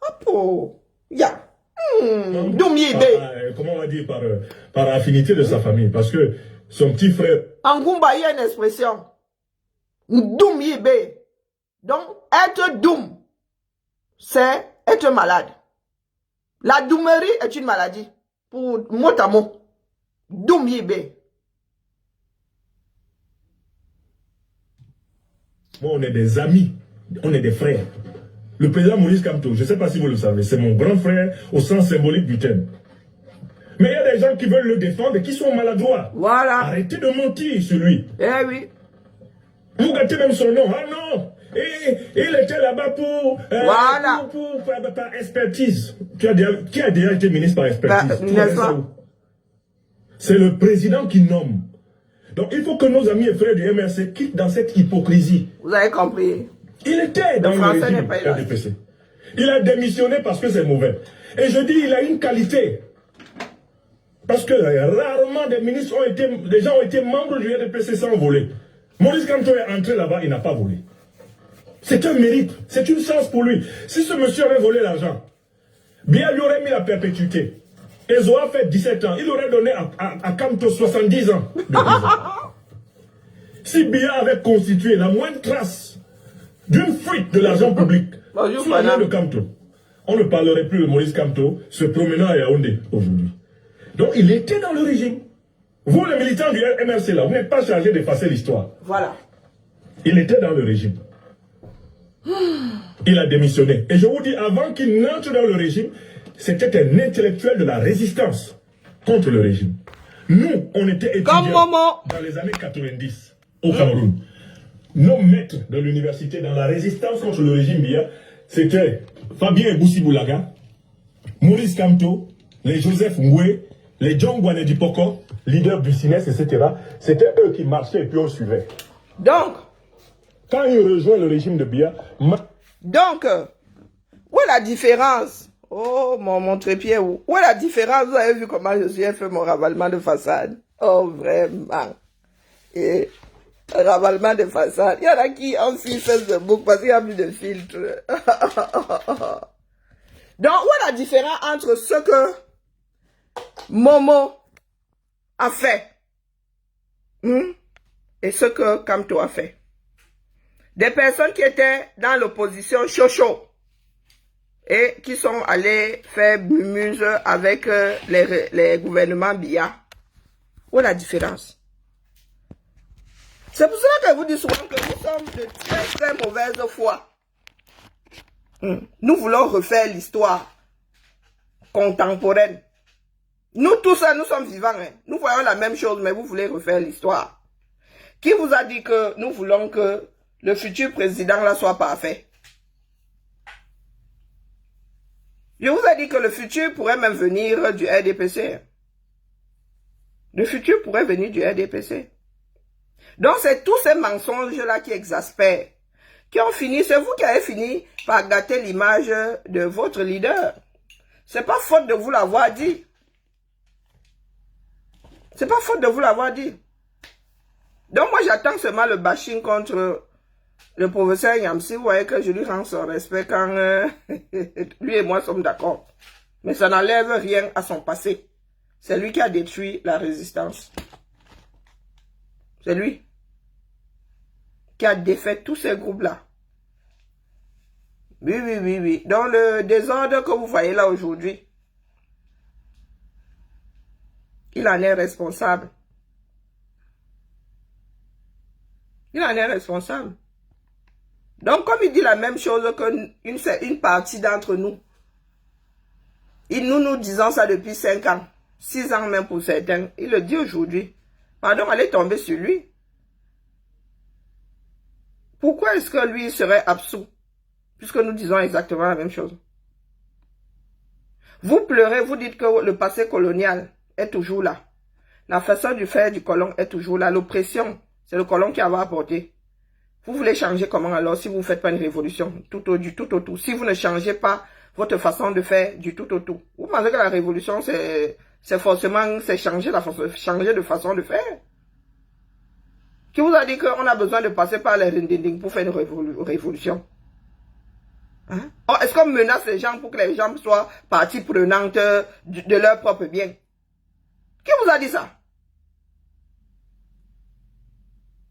Hop, oh, ya. Comment on va dire, par affinité de sa famille. Parce que son petit frère... En Goumba, il y a une expression. Doum yibe. Donc, être doum, c'est être malade. La doumerie est une maladie. Pour mot à mot. Doum yibe. Moi, on est des amis. On est des frères. Le président Maurice Kamto, je ne sais pas si vous le savez, c'est mon grand frère au sens symbolique du thème. Mais il y a des gens qui veulent le défendre et qui sont maladroits. Voilà. Arrêtez de mentir sur lui. Eh oui. Vous gâtez même son nom. Ah non, Et il était là-bas Voilà. par expertise. Qui a déjà été ministre par expertise? C'est le président qui nomme. Donc il faut que nos amis et frères du MRC quittent dans cette hypocrisie. Vous avez compris? Il était dans le régime RDPC. Il a démissionné parce que c'est mauvais. Et je dis, il a une qualité. Parce que rarement des gens ont été membres du RDPC sans voler. Maurice Kamto est entré là-bas, il n'a pas volé. C'est un mérite, c'est une chance pour lui. Si ce monsieur avait volé l'argent, Biya lui aurait mis la perpétuité. Et Zoa fait 17 ans, il aurait donné à Kamto 70 ans de prison. Si Biya avait constitué la moindre trace d'une fuite de l'argent public sous la main de Kamto, on ne parlerait plus de Maurice Kamto se promenant à Yaoundé aujourd'hui. Donc il était dans le régime. Vous, les militants du MRC, là, vous n'êtes pas chargés d'effacer l'histoire. Voilà. Il était dans le régime. Il a démissionné. Et je vous dis, avant qu'il n'entre dans le régime, c'était un intellectuel de la résistance contre le régime. Nous, on était étudiants dans les années 90 au Cameroun. Nos maîtres de l'université dans la résistance contre le régime Biya, c'était Fabien Boussi-Boulaga, Maurice Kamto, les Joseph Ngoué, les John Gwané Poko, leader du CINES, etc. C'était eux qui marchaient et puis on suivait. Donc, quand il rejoint le régime de Biya... Donc, où est la différence? Oh, mon trépied, où est la différence? Vous avez vu comment je suis fait mon ravalement de façade? Oh, vraiment. Et ravalement de façade. Il y en a qui ont suivi Facebook parce qu'il n'y a plus de filtre. Donc, où est la différence entre ce que Momo a fait et ce que Kamto a fait? Des personnes qui étaient dans l'opposition chaud et qui sont allées faire mumuse avec les gouvernements Biya. Où est la différence? C'est pour cela que je vous dis souvent que nous sommes de très très mauvaise foi. Nous voulons refaire l'histoire contemporaine. Nous tous, nous sommes vivants. Nous voyons la même chose, mais vous voulez refaire l'histoire. Qui vous a dit que nous voulons que le futur président là soit parfait? Je vous ai dit que le futur pourrait même venir du RDPC. Le futur pourrait venir du RDPC. Donc c'est tous ces mensonges-là qui exaspèrent, qui ont fini, c'est vous qui avez fini par gâter l'image de votre leader. C'est pas faute de vous l'avoir dit. C'est pas faute de vous l'avoir dit. Donc moi j'attends seulement le bashing contre le professeur Yamsi. Vous voyez que je lui rends son respect quand lui et moi sommes d'accord. Mais ça n'enlève rien à son passé. C'est lui qui a détruit la résistance. C'est lui qui a défait tous ces groupes-là. Oui. Dans le désordre que vous voyez là aujourd'hui, il en est responsable. Il en est responsable. Donc, comme il dit la même chose qu'une partie d'entre nous, nous disons ça depuis 5 ans, 6 ans même pour certains, il le dit aujourd'hui. Pardon, allez tomber sur lui. Pourquoi est-ce que lui serait absous? Puisque nous disons exactement la même chose. Vous pleurez, vous dites que le passé colonial est toujours là. La façon de faire du colon est toujours là. L'oppression, c'est le colon qui a apporté. Vous voulez changer comment alors si vous ne faites pas une révolution du tout au tout? Si vous ne changez pas votre façon de faire du tout au tout. Vous pensez que la révolution, c'est forcément changer de façon de faire? Qui vous a dit qu'on a besoin de passer par les rindinding pour faire une révolution? Hein? Oh, est-ce qu'on menace les gens pour que les gens soient partie prenante de leur propre bien? Qui vous a dit ça?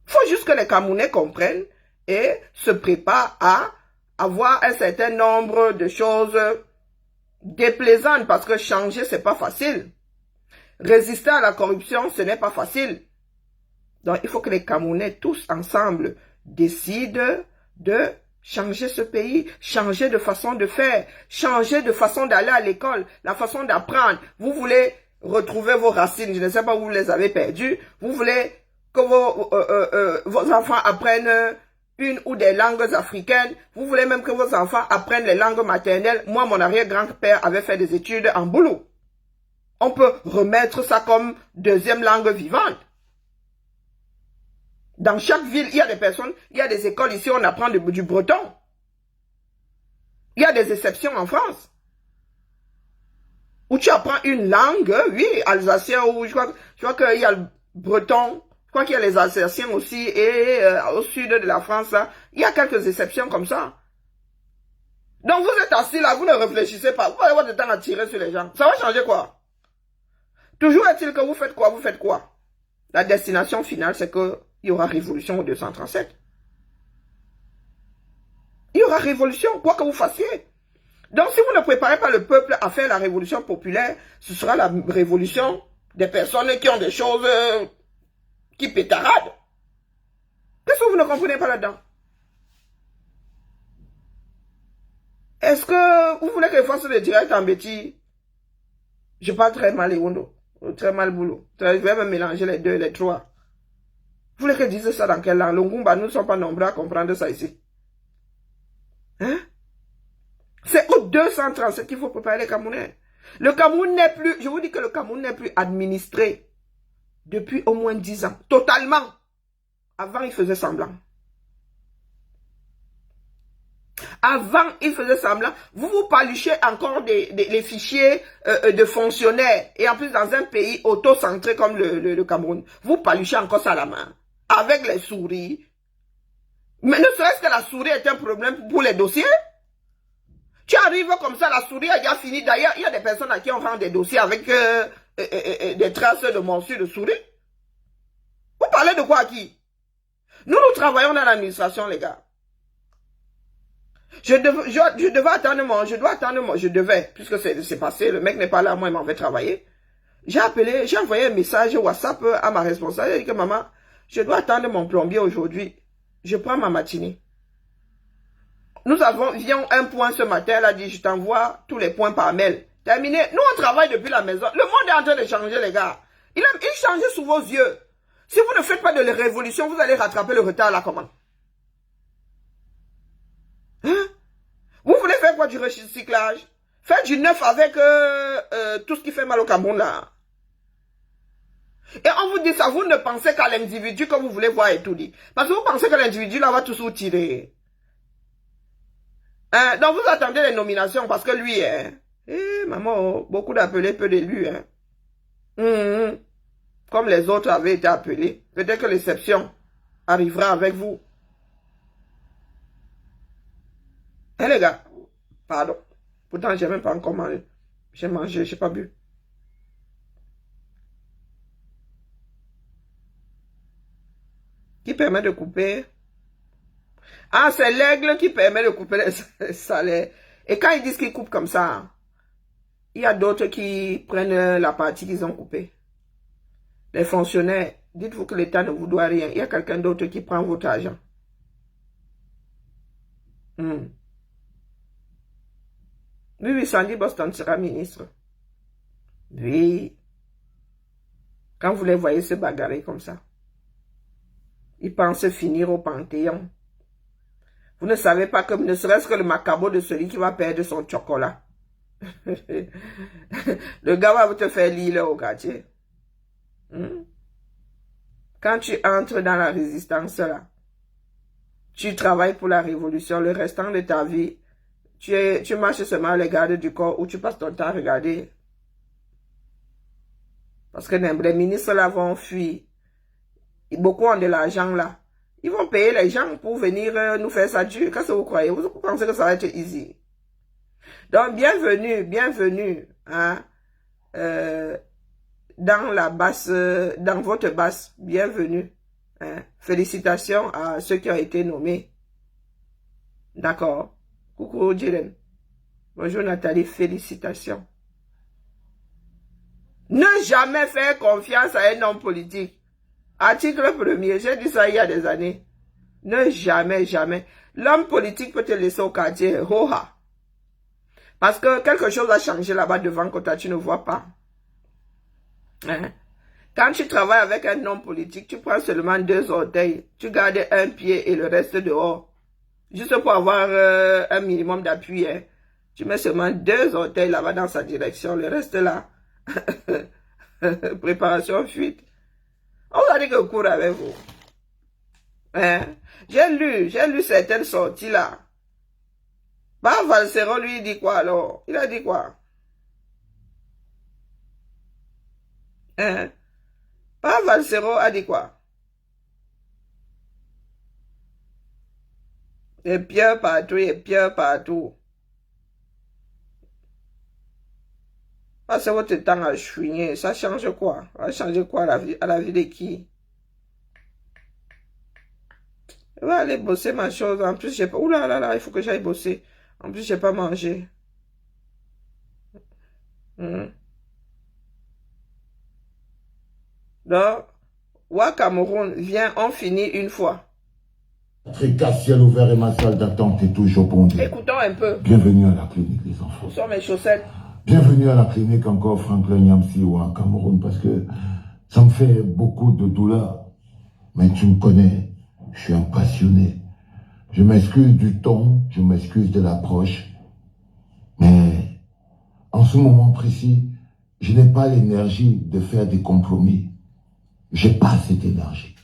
Il faut juste que les Camerounais comprennent et se préparent à avoir un certain nombre de choses déplaisantes parce que changer, c'est pas facile. Résister à la corruption, ce n'est pas facile. Donc, il faut que les Camerounais, tous ensemble, décident de changer ce pays, changer de façon de faire, changer de façon d'aller à l'école, la façon d'apprendre. Vous voulez retrouver vos racines, je ne sais pas où vous les avez perdues. Vous voulez que vos enfants apprennent une ou des langues africaines. Vous voulez même que vos enfants apprennent les langues maternelles. Moi, mon arrière-grand-père avait fait des études en boulot. On peut remettre ça comme deuxième langue vivante. Dans chaque ville, il y a des personnes, il y a des écoles ici, on apprend du breton. Il y a des exceptions en France. Où tu apprends une langue, oui, alsacien, ou je crois qu'il y a le breton, je crois qu'il y a les alsaciens aussi, et au sud de la France, là, il y a quelques exceptions comme ça. Donc vous êtes assis là, vous ne réfléchissez pas, vous allez avoir du temps à tirer sur les gens. Ça va changer quoi? Toujours est-il que vous faites quoi? Vous faites quoi? La destination finale, c'est qu'il y aura révolution au 237. Il y aura révolution, quoi que vous fassiez. Donc, si vous ne préparez pas le peuple à faire la révolution populaire, ce sera la révolution des personnes qui ont des choses qui pétaradent. Qu'est-ce que vous ne comprenez pas là-dedans? Est-ce que vous voulez que les forces de direct en bêtise? Je parle très mal, Ewondo. Très mal boulot. Je vais me mélanger les deux et les trois. Vous voulez que je dise ça dans quelle langue? Longumba, nous ne sommes pas nombreux à comprendre ça ici. Hein? C'est au 237 qu'il faut préparer les Camerounais. Le Cameroun n'est plus, je vous dis que le Cameroun n'est plus administré depuis au moins 10 ans. Totalement. Avant, il faisait semblant. Avant, il faisait semblant. Vous paluchez encore les fichiers de fonctionnaires. Et en plus, dans un pays auto-centré comme le Cameroun, vous paluchez encore ça à la main. Avec les souris. Mais ne serait-ce que la souris est un problème pour les dossiers. Tu arrives comme ça, la souris a déjà fini. D'ailleurs, il y a des personnes à qui on rend des dossiers avec des traces de morsures de souris. Vous parlez de quoi à qui? Nous travaillons dans l'administration, les gars. Je devais, puisque c'est passé, le mec n'est pas là, moi il m'en fait travailler. J'ai envoyé un message WhatsApp à ma responsable, j'ai dit que maman, je dois attendre mon plombier aujourd'hui. Je prends ma matinée. Nous avions un point ce matin, elle a dit, je t'envoie tous les points par mail. Terminé. Nous, on travaille depuis la maison. Le monde est en train de changer, les gars. Il change sous vos yeux. Si vous ne faites pas de la révolution, vous allez rattraper le retard là, comment? Hein? Vous voulez faire quoi du recyclage? Faites du neuf avec tout ce qui fait mal au Cameroun là. Et on vous dit ça, vous ne pensez qu'à l'individu que vous voulez voir et tout dit. Parce que vous pensez que l'individu là va tous vous tirer. Donc vous attendez les nominations parce que lui, maman, beaucoup d'appelés, peu d'élus. Comme les autres avaient été appelés. Peut-être que l'exception arrivera avec vous. Les gars, pardon. Pourtant, j'ai même pas encore mangé. J'ai mangé, j'ai pas bu. Qui permet de couper? Ah, c'est l'aigle qui permet de couper les salaires. Et quand ils disent qu'ils coupent comme ça, il y a d'autres qui prennent la partie qu'ils ont coupée. Les fonctionnaires, dites-vous que l'État ne vous doit rien. Il y a quelqu'un d'autre qui prend votre argent. Oui, Sandy Boston sera ministre. Oui. Quand vous les voyez se bagarrer comme ça, ils pensent finir au Panthéon. Vous ne savez pas que ne serait-ce que le macabo de celui qui va perdre son chocolat. Le gars va te faire lire au quartier. Quand tu entres dans la résistance là, tu travailles pour la révolution, le restant de ta vie, tu marches seulement les gardes du corps où tu passes ton temps à regarder. Parce que les ministres là vont fuir. Beaucoup ont de l'argent là. Ils vont payer les gens pour venir nous faire ça dur. Qu'est-ce que vous croyez? Vous pensez que ça va être easy? Donc, bienvenue hein, dans votre basse. Bienvenue. Hein. Félicitations à ceux qui ont été nommés. D'accord. Coucou, Dylan. Bonjour, Nathalie. Félicitations. Ne jamais faire confiance à un homme politique. Article 1er, j'ai dit ça il y a des années. Ne jamais. L'homme politique peut te laisser au quartier. Hoha. Parce que quelque chose a changé là-bas devant que toi, tu ne vois pas. Hein? Quand tu travailles avec un homme politique, tu prends seulement 2 orteils. Tu gardes un pied et le reste dehors. Juste pour avoir un minimum d'appui. Hein. Tu mets seulement 2 orteils là-bas dans sa direction. Le reste là, préparation fuite. On va dire que je cours avec vous. Hein? J'ai lu certaines sorties là. Bah, Valsero, lui, il dit quoi alors? Il a dit quoi? Hein? Bah, Valsero a dit quoi? Il y a pierre partout, il y a pierre partout. Passez votre temps à chouiner. Ça change quoi? Ça va changer quoi à la vie de qui? Je vais aller bosser ma chose. En plus, j'ai pas... Ouh là là là, il faut que j'aille bosser. En plus, j'ai pas mangé. Donc, Wa Cameroun, viens, on finit une fois. Africa, ciel ouvert et ma salle d'attente est toujours bondée. Écoutons un peu. Bienvenue à la clinique, les enfants. Où sont mes chaussettes? Bienvenue à la clinique encore Franklin Nyamsi ou à Cameroun parce que ça me fait beaucoup de douleur. Mais tu me connais, je suis un passionné. Je m'excuse du ton, je m'excuse de l'approche. Mais en ce moment précis, je n'ai pas l'énergie de faire des compromis. J'ai pas cette énergie.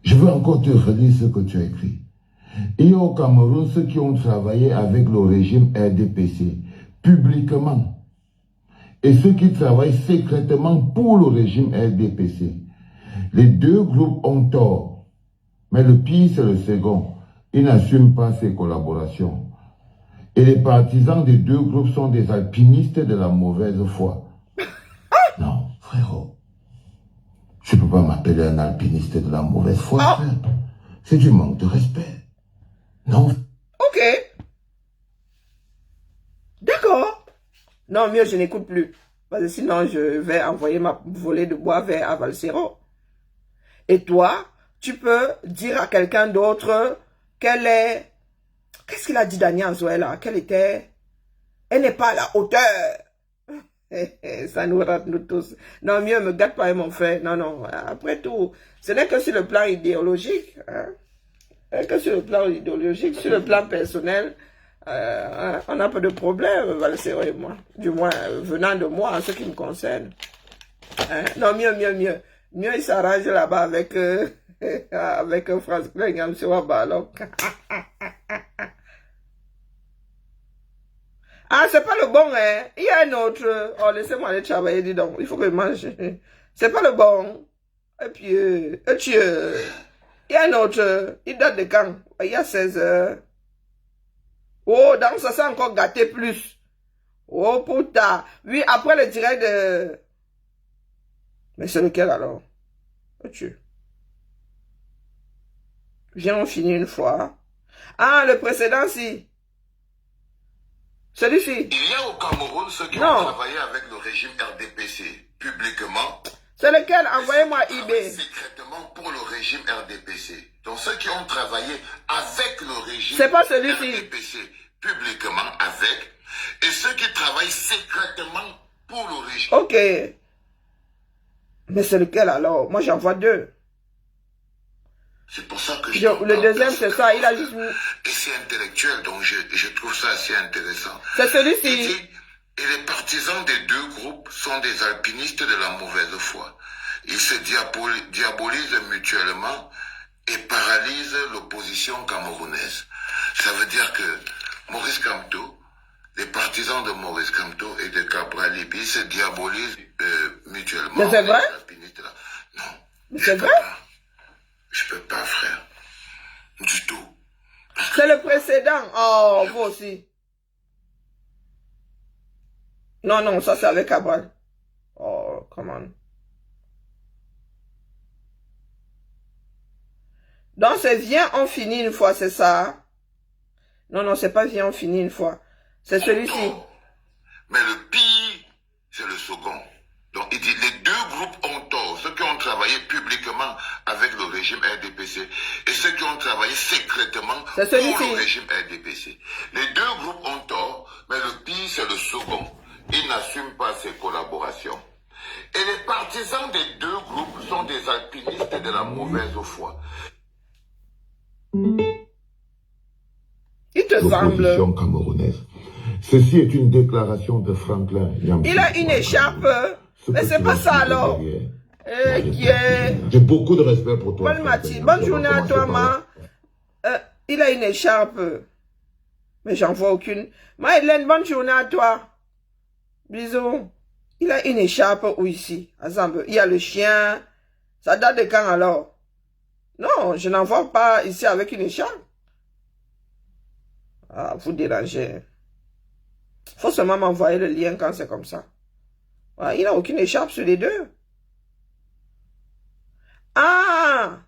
Je veux encore te relire ce que tu as écrit. Et au Cameroun, ceux qui ont travaillé avec le régime RDPC, publiquement, et ceux qui travaillent secrètement pour le régime RDPC, les 2 groupes ont tort. Mais le pire, c'est le second. Ils n'assument pas ces collaborations. Et les partisans des 2 groupes sont des alpinistes de la mauvaise foi. Non, frérot. Je ne peux pas m'appeler un alpiniste de la mauvaise foi, frère. C'est du manque de respect. Non. Ok. D'accord. Non, mieux, je n'écoute plus. Parce que sinon, je vais envoyer ma volée de bois vers Avalsero. Et toi, tu peux dire à quelqu'un d'autre qu'elle est... Qu'est-ce qu'il a dit Daniel Anzoela? Qu'elle était... Elle n'est pas à la hauteur. Ça nous rate nous tous. Non, mieux, me gâte pas mon frère. Non, non. Après tout, ce n'est que sur le plan idéologique. Hein? Que sur le plan idéologique, sur le plan personnel, on n'a pas de problème, Valsero et moi. Du moins, venant de moi, en ce qui me concerne. Hein? Non, mieux. Mieux, il s'arrange là-bas avec, avec France Klingam sur Balok. Ah, c'est pas le bon, hein. Il y a un autre. Oh, laissez-moi aller travailler, dis donc. Il faut que je mange. C'est pas le bon. Et puis, il y a un autre. Il date de quand? Il y a 16 heures. Oh, donc ça s'est encore gâté plus. Oh, putain. Oui, après le direct de... Mais c'est lequel alors? Viens, on finit une fois. Ah, le précédent, si. Celui-ci. Il y a au Cameroun ceux qui ont travaillé avec le régime RDPC publiquement. C'est lequel? Envoyez-moi eBay. Secrètement pour le régime RDPC. Donc ceux qui ont travaillé avec le régime c'est pas celui-ci. RDPC publiquement avec et ceux qui travaillent secrètement pour le régime. Ok. Mais c'est lequel alors? Moi j'en vois 2. C'est pour ça que le deuxième c'est ça, il a juste mis... Et c'est intellectuel, donc je trouve ça assez intéressant. C'est celui-ci. Et les partisans des 2 groupes sont des alpinistes de la mauvaise foi. Ils se diabolisent mutuellement et paralysent l'opposition camerounaise. Ça veut dire que Maurice Kamto, les partisans de Maurice Kamto et de Cabral Libi se diabolisent mutuellement. Mais c'est vrai? Non. C'est vrai? Je peux pas, frère. Du tout. C'est le précédent. Oh, vous aussi. Non, ça c'est avec Cabral. Oh, come on. Donc c'est viens, on finit une fois, c'est ça? Non, c'est pas viens, on finit une fois. C'est celui-ci. Mais le pire, c'est le second. Donc il dit les 2 groupes ont tort. Ceux qui ont travaillé publiquement avec le régime RDPC et ceux qui ont travaillé secrètement pour le régime RDPC. Les 2 groupes ont tort, mais le pire, c'est le second. Ils n'assument pas ces collaborations. Et les partisans des deux groupes sont des alpinistes de la mauvaise foi. Il te L'opposition semble. camerounaise. Ceci est une déclaration de Franklin Nyamsi. Il a une écharpe. Mais c'est pas ça alors. J'ai beaucoup de respect pour toi. Bonne matinée. Bonne journée à toi, ma. Il a une écharpe. Mais j'en vois aucune. Ma Hélène, bonne journée à toi. Bisous. Il a une écharpe où ici? Exemple, il y a le chien. Ça date de quand alors? Non, je n'en vois pas ici avec une écharpe. Ah, vous dérangez. Faut seulement m'envoyer le lien quand c'est comme ça. Ouais, il n'a aucune écharpe sur les deux. Ah!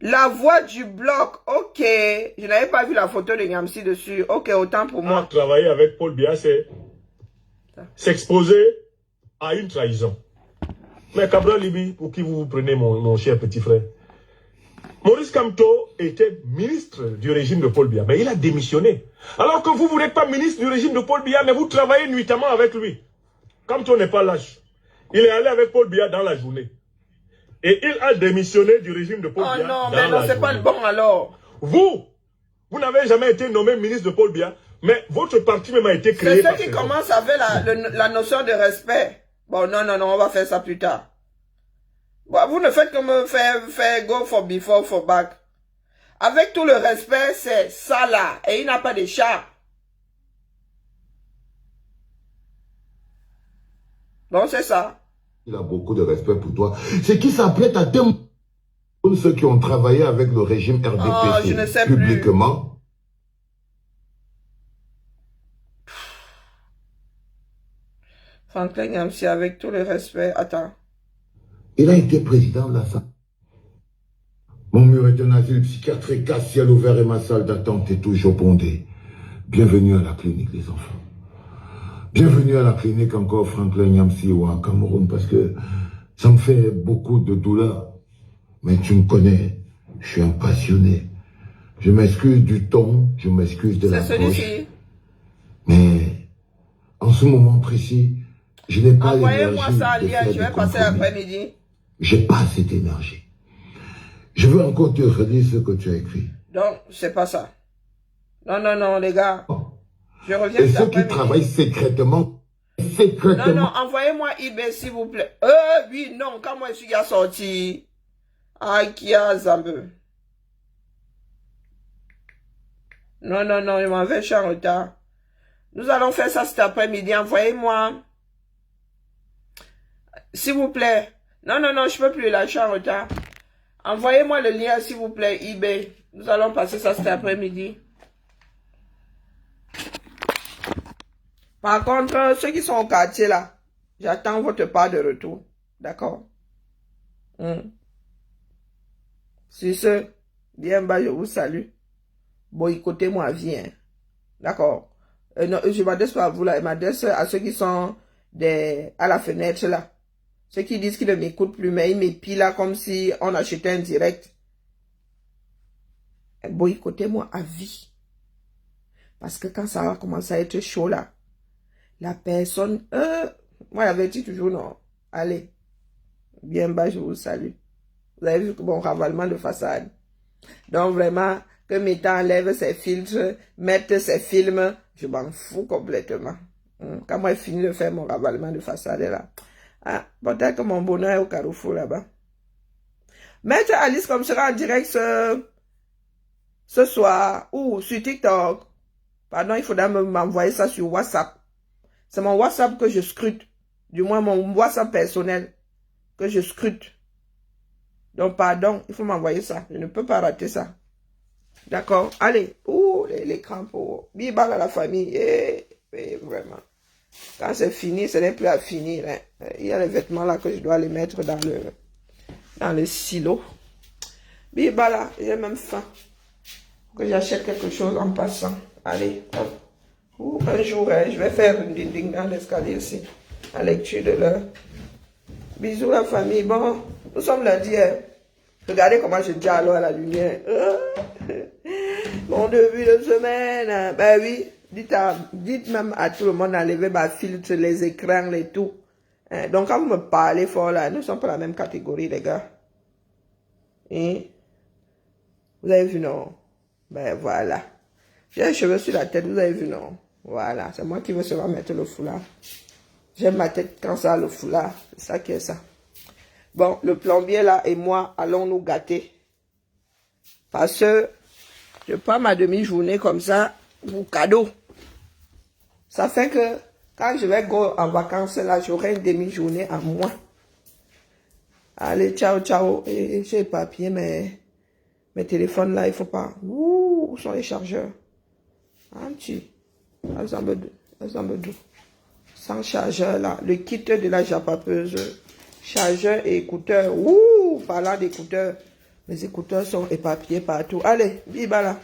La voix du bloc. Ok. Je n'avais pas vu la photo de Nyamsi dessus. Ok, autant pour moi. Travailler avec Paul Biya, c'est s'exposer à une trahison. Mais Cabral Libi, pour qui vous prenez mon cher petit frère? Maurice Kamto était ministre du régime de Paul Biya, mais il a démissionné. Alors que vous n'êtes pas ministre du régime de Paul Biya, mais vous travaillez nuitamment avec lui. Kamto n'est pas lâche. Il est allé avec Paul Biya dans la journée. Et il a démissionné du régime de Paul Biya. Oh non, mais non, c'est pas le bon alors. Vous n'avez jamais été nommé ministre de Paul Biya, mais votre parti même a été créé. C'est ceux qui commencent avec la notion de respect. Bon, non, on va faire ça plus tard. Bon, vous ne faites que me faire go for before, for back. Avec tout le respect, c'est ça là. Et il n'a pas d'écharpe. Donc c'est ça. Il a beaucoup de respect pour toi. C'est qui s'apprête à témoigner ceux qui ont travaillé avec le régime RDPC oh, je ne sais publiquement. Franklin Nyamsi, avec tout le respect. Attends. Il a été président de l'Assemblée. Mon mur est un asile psychiatrique à ciel ouvert et ma salle d'attente est toujours bondée. Bienvenue à la clinique, les enfants. Bienvenue à la clinique encore, Franklin Nyamsi ou en Cameroun, parce que ça me fait beaucoup de douleur. Mais tu me connais, je suis un passionné. Je m'excuse du ton, je m'excuse de l'approche. Mais en ce moment précis, je n'ai pas l'énergie. Envoyez-moi ça, Lia, je vais passer l'après-midi. J'ai pas cette énergie. Je veux encore te relire ce que tu as écrit. Donc, c'est pas ça. Non, les gars. Je reviens et ceux qui travaillent secrètement. Non, envoyez-moi eBay, s'il vous plaît. Oui, non, quand moi je suis sorti. Ah, qui a Zambe. Non, je m'en vais, je suis en retard. Nous allons faire ça cet après-midi. Envoyez-moi. S'il vous plaît. Non, je peux plus, là, je suis en retard. Envoyez-moi le lien, s'il vous plaît, eBay. Nous allons passer ça cet après-midi. Par contre, ceux qui sont au quartier, là, j'attends votre part de retour. D'accord? Sur ce, bien bas, je vous salue. Boycottez-moi, viens. D'accord? Non, je m'adresse pas à vous, là. Je m'adresse à ceux qui sont à la fenêtre, là. Ceux qui disent qu'ils ne m'écoutent plus, mais ils m'épilent là comme si on achetait un direct. Boycottez-moi à vie. Parce que quand ça va commencer à être chaud là, la personne... moi j'avais dit toujours non. Allez. Bien bas, je vous salue. Vous avez vu mon ravalement de façade. Donc vraiment, que Meta enlève ses filtres, mette ses films, je m'en fous complètement. Quand moi j'ai fini de faire mon ravalement de façade là. Ah, peut-être que mon bonheur est au carrefour là-bas. Maître Alice comme sera en direct ce soir ou sur TikTok. Pardon, il faudra m'envoyer ça sur WhatsApp. C'est mon WhatsApp que je scrute. Du moins mon WhatsApp personnel que je scrute. Donc pardon, il faut m'envoyer ça. Je ne peux pas rater ça. D'accord? Allez. Ouh, les crampons. Bibal à la famille. Vraiment. Quand c'est fini, ce n'est plus à finir. Hein. Il y a les vêtements là que je dois les mettre dans le silo. Bibala, j'ai même faim. Que j'achète quelque chose en passant. Allez, hop. Un jour, je vais faire une ding dans l'escalier aussi. La lecture de l'heure. Bisous la famille. Bon, nous sommes lundi. Hein. Regardez comment je dis alors à la lumière. Bon début de semaine. Ben oui. Dites même à tout le monde d'enlever ma filtre, les écrans, les tout. Donc, quand vous me parlez fort là, nous ne sommes pas la même catégorie, les gars. Et vous avez vu, non? Ben voilà. J'ai les cheveux sur la tête, vous avez vu, non? Voilà, c'est moi qui veux seulement mettre le foulard. J'aime ma tête quand ça a le foulard. C'est ça qui est ça. Bon, le plombier là et moi allons nous gâter. Parce que je prends ma demi-journée comme ça pour cadeau. Ça fait que quand je vais go en vacances là, j'aurai une demi-journée à moi. Allez, ciao, ciao. Et j'ai le papier, mais mes téléphones là, il faut pas. Où sont les chargeurs? Sans chargeur là. Le kit de la japapeuse. Chargeur et écouteurs. Parlant d'écouteurs. Mes écouteurs sont éparpillés partout. Allez, biba là.